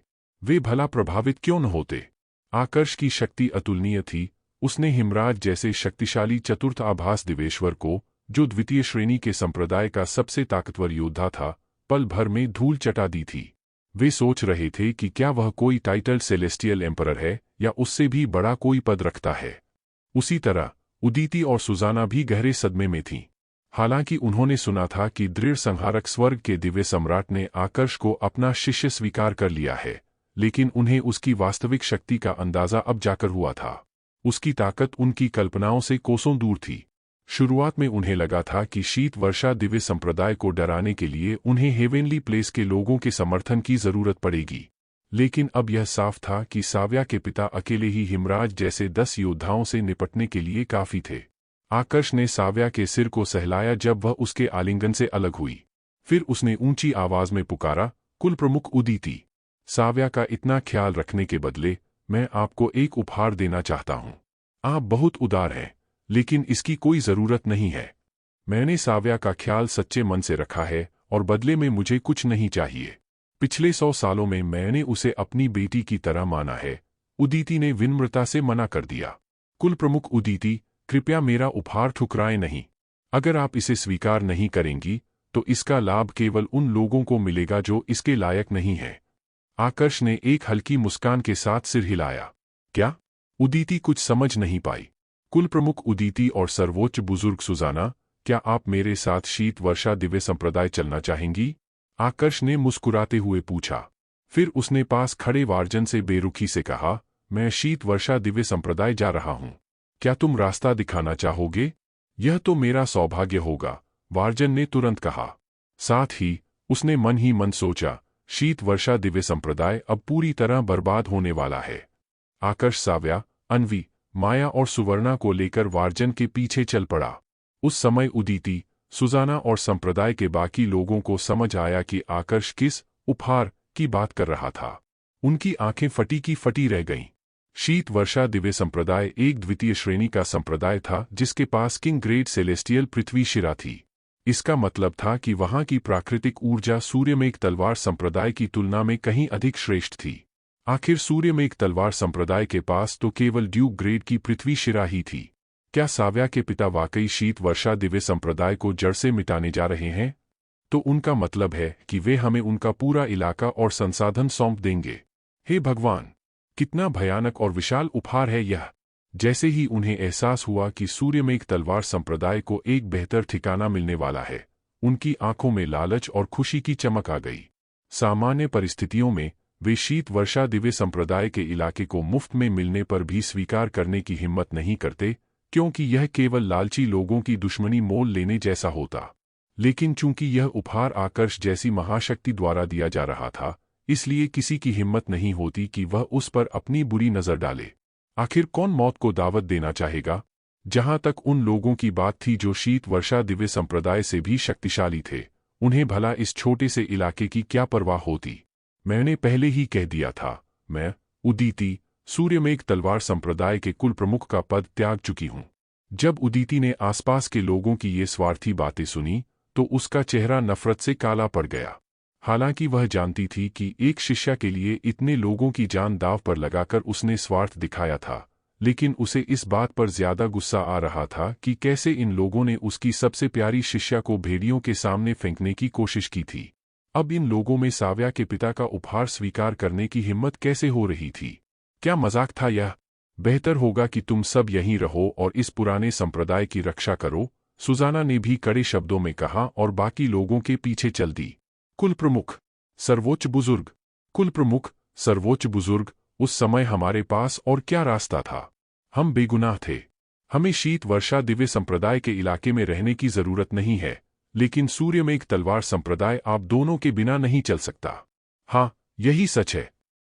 वे भला प्रभावित क्यों न होते। आकर्ष की शक्ति अतुलनीय थी। उसने हिमराज जैसे शक्तिशाली चतुर्थ आभास दिवेश्वर को, जो द्वितीय श्रेणी के संप्रदाय का सबसे ताकतवर योद्धा था, पल भर में धूल चटा दी थी। वे सोच रहे थे कि क्या वह कोई टाइटल सेलेस्टियल एम्परर है या उससे भी बड़ा कोई पद रखता है। उसी तरह उदीती और सुजाना भी गहरे सदमे में थीं। हालांकि उन्होंने सुना था कि दृढ़ संहारक स्वर्ग के दिव्य सम्राट ने आकर्ष को अपना शिष्य स्वीकार कर लिया है, लेकिन उन्हें उसकी वास्तविक शक्ति का अंदाजा अब जाकर हुआ था। उसकी ताकत उनकी कल्पनाओं से कोसों दूर थी। शुरुआत में उन्हें लगा था कि शीत वर्षा दिव्य संप्रदाय को डराने के लिए उन्हें हेवेनली प्लेस के लोगों के समर्थन की जरूरत पड़ेगी, लेकिन अब यह साफ था कि साव्या के पिता अकेले ही हिमराज जैसे 10 योद्धाओं से निपटने के लिए काफी थे। आकर्ष ने साव्या के सिर को सहलाया जब वह उसके आलिंगन से अलग हुई। फिर उसने ऊंची आवाज में पुकारा, कुल प्रमुख उदीती, साव्या का इतना ख्याल रखने के बदले मैं आपको एक उपहार देना चाहता हूं। आप बहुत उदार हैं, लेकिन इसकी कोई जरूरत नहीं है। मैंने साव्या का ख्याल सच्चे मन से रखा है और बदले में मुझे कुछ नहीं चाहिए। पिछले 100 सालों में मैंने उसे अपनी बेटी की तरह माना है। उदीती ने विनम्रता से मना कर दिया। कुल प्रमुख उदीती, कृपया मेरा उपहार ठुकराएं नहीं। अगर आप इसे स्वीकार नहीं करेंगी तो इसका लाभ केवल उन लोगों को मिलेगा जो इसके लायक नहीं है। आकर्ष ने एक हल्की मुस्कान के साथ सिर हिलाया। क्या? उदीती कुछ समझ नहीं पाई। कुल प्रमुख उदीती और सर्वोच्च बुजुर्ग सुजाना, क्या आप मेरे साथ शीत वर्षा दिव्य संप्रदाय चलना चाहेंगी? आकर्ष ने मुस्कुराते हुए पूछा। फिर उसने पास खड़े वार्जन से बेरुखी से कहा, मैं शीत वर्षा दिव्य संप्रदाय जा रहा हूं। क्या तुम रास्ता दिखाना चाहोगे? यह तो मेरा सौभाग्य होगा, वार्जन ने तुरंत कहा। साथ ही उसने मन ही मन सोचा, शीत वर्षा दिव्य संप्रदाय अब पूरी तरह बर्बाद होने वाला है। आकर्ष साव्या, अन्वी, माया और सुवर्णा को लेकर वार्जन के पीछे चल पड़ा। उस समय उदीती, सुजाना और संप्रदाय के बाकी लोगों को समझ आया कि आकर्ष किस उपहार की बात कर रहा था। उनकी आंखें फटी की फटी रह गईं। शीत वर्षा दिव्य संप्रदाय एक द्वितीय श्रेणी का संप्रदाय था जिसके पास किंग ग्रेड सेलेस्टियल पृथ्वी शिरा थी। इसका मतलब था कि वहां की प्राकृतिक ऊर्जा सूर्यमेघ तलवार संप्रदाय की तुलना में कहीं अधिक श्रेष्ठ थी। आखिर सूर्यमेघ तलवार संप्रदाय के पास तो केवल ड्यूक ग्रेड की पृथ्वी शिरा ही थी। क्या साव्या के पिता वाकई शीत वर्षा दिव्य संप्रदाय को जड़ से मिटाने जा रहे हैं? तो उनका मतलब है कि वे हमें उनका पूरा इलाका और संसाधन सौंप देंगे। हे भगवान, कितना भयानक और विशाल उपहार है यह। जैसे ही उन्हें एहसास हुआ कि सूर्यमेघ तलवार संप्रदाय को एक बेहतर ठिकाना मिलने वाला है, उनकी आंखों में लालच और खुशी की चमक आ गई। सामान्य परिस्थितियों में वे शीत वर्षा दिव्य संप्रदाय के इलाके को मुफ्त में मिलने पर भी स्वीकार करने की हिम्मत नहीं करते, क्योंकि यह केवल लालची लोगों की दुश्मनी मोल लेने जैसा होता। लेकिन चूंकि यह उपहार आकर्ष जैसी महाशक्ति द्वारा दिया जा रहा था, इसलिए किसी की हिम्मत नहीं होती कि वह उस पर अपनी बुरी नजर डाले। आखिर कौन मौत को दावत देना चाहेगा? जहां तक उन लोगों की बात थी जो शीत वर्षा दिव्य संप्रदाय से भी शक्तिशाली थे, उन्हें भला इस छोटे से इलाके की क्या परवाह होती। मैंने पहले ही कह दिया था, मैं उदीती सूर्यमेघ तलवार संप्रदाय के कुल प्रमुख का पद त्याग चुकी हूं। जब उदीती ने आसपास के लोगों की ये स्वार्थी बातें सुनी तो उसका चेहरा नफरत से काला पड़ गया। हालांकि वह जानती थी कि एक शिष्या के लिए इतने लोगों की जान दांव पर लगाकर उसने स्वार्थ दिखाया था, लेकिन उसे इस बात पर ज्यादा गुस्सा आ रहा था कि कैसे इन लोगों ने उसकी सबसे प्यारी शिष्या को भेड़ियों के सामने फेंकने की कोशिश की थी। अब इन लोगों में साव्या के पिता का उपहार स्वीकार करने की हिम्मत कैसे हो रही थी? क्या मजाक था यह? बेहतर होगा कि तुम सब यहीं रहो और इस पुराने संप्रदाय की रक्षा करो, सुजाना ने भी कड़े शब्दों में कहा और बाकी लोगों के पीछे चल दी। कुल प्रमुख, सर्वोच्च बुजुर्ग, कुल प्रमुख, सर्वोच्च बुजुर्ग, उस समय हमारे पास और क्या रास्ता था? हम बेगुनाह थे। हमें शीत वर्षा दिव्य संप्रदाय के इलाके में रहने की जरूरत नहीं है, लेकिन सूर्यमेघ तलवार संप्रदाय आप दोनों के बिना नहीं चल सकता। हाँ, यही सच है।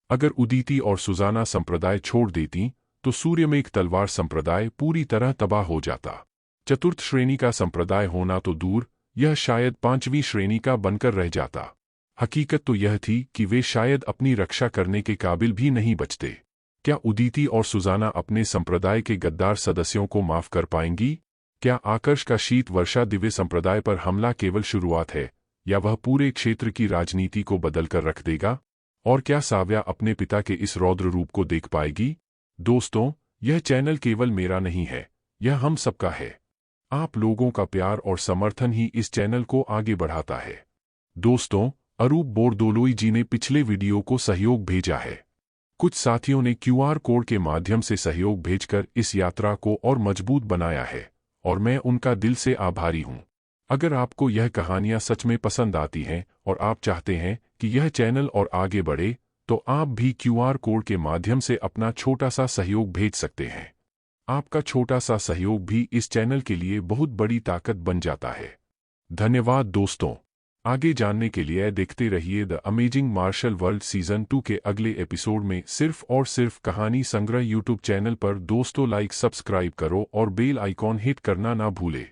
अगर उदीती और सुजाना संप्रदाय छोड़ देती तो सूर्यमेघ तलवार संप्रदाय पूरी तरह तबाह हो जाता। चतुर्थ श्रेणी का संप्रदाय होना तो दूर, यह शायद 5वीं श्रेणी का बनकर रह जाता। हकीकत तो यह थी कि वे शायद अपनी रक्षा करने के काबिल भी नहीं बचते। क्या उदिति और सुजाना अपने संप्रदाय के गद्दार सदस्यों को माफ कर पाएंगी? क्या आकर्ष का शीत वर्षा दिव्य संप्रदाय पर हमला केवल शुरुआत है, या वह पूरे क्षेत्र की राजनीति को बदलकर रख देगा? और क्या साव्या अपने पिता के इस रौद्र रूप को देख पाएगी? दोस्तों, यह चैनल केवल मेरा नहीं है, यह हम सबका है। आप लोगों का प्यार और समर्थन ही इस चैनल को आगे बढ़ाता है। दोस्तों, अरूप बोरदोलोई जी ने पिछले वीडियो को सहयोग भेजा है। कुछ साथियों ने QR कोड के माध्यम से सहयोग भेजकर इस यात्रा को और मजबूत बनाया है, और मैं उनका दिल से आभारी हूं। अगर आपको यह कहानियां सच में पसंद आती हैं और आप चाहते हैं कि यह चैनल और आगे बढ़े, तो आप भी QR कोड के माध्यम से अपना छोटा सा सहयोग भेज सकते हैं। आपका छोटा सा सहयोग भी इस चैनल के लिए बहुत बड़ी ताकत बन जाता है। धन्यवाद दोस्तों। आगे जानने के लिए देखते रहिए the amazing martial world season 2 के अगले एपिसोड में सिर्फ और सिर्फ कहानी संग्रह यूट्यूब चैनल पर। दोस्तों, लाइक सब्सक्राइब करो और बेल आइकॉन हिट करना ना भूले।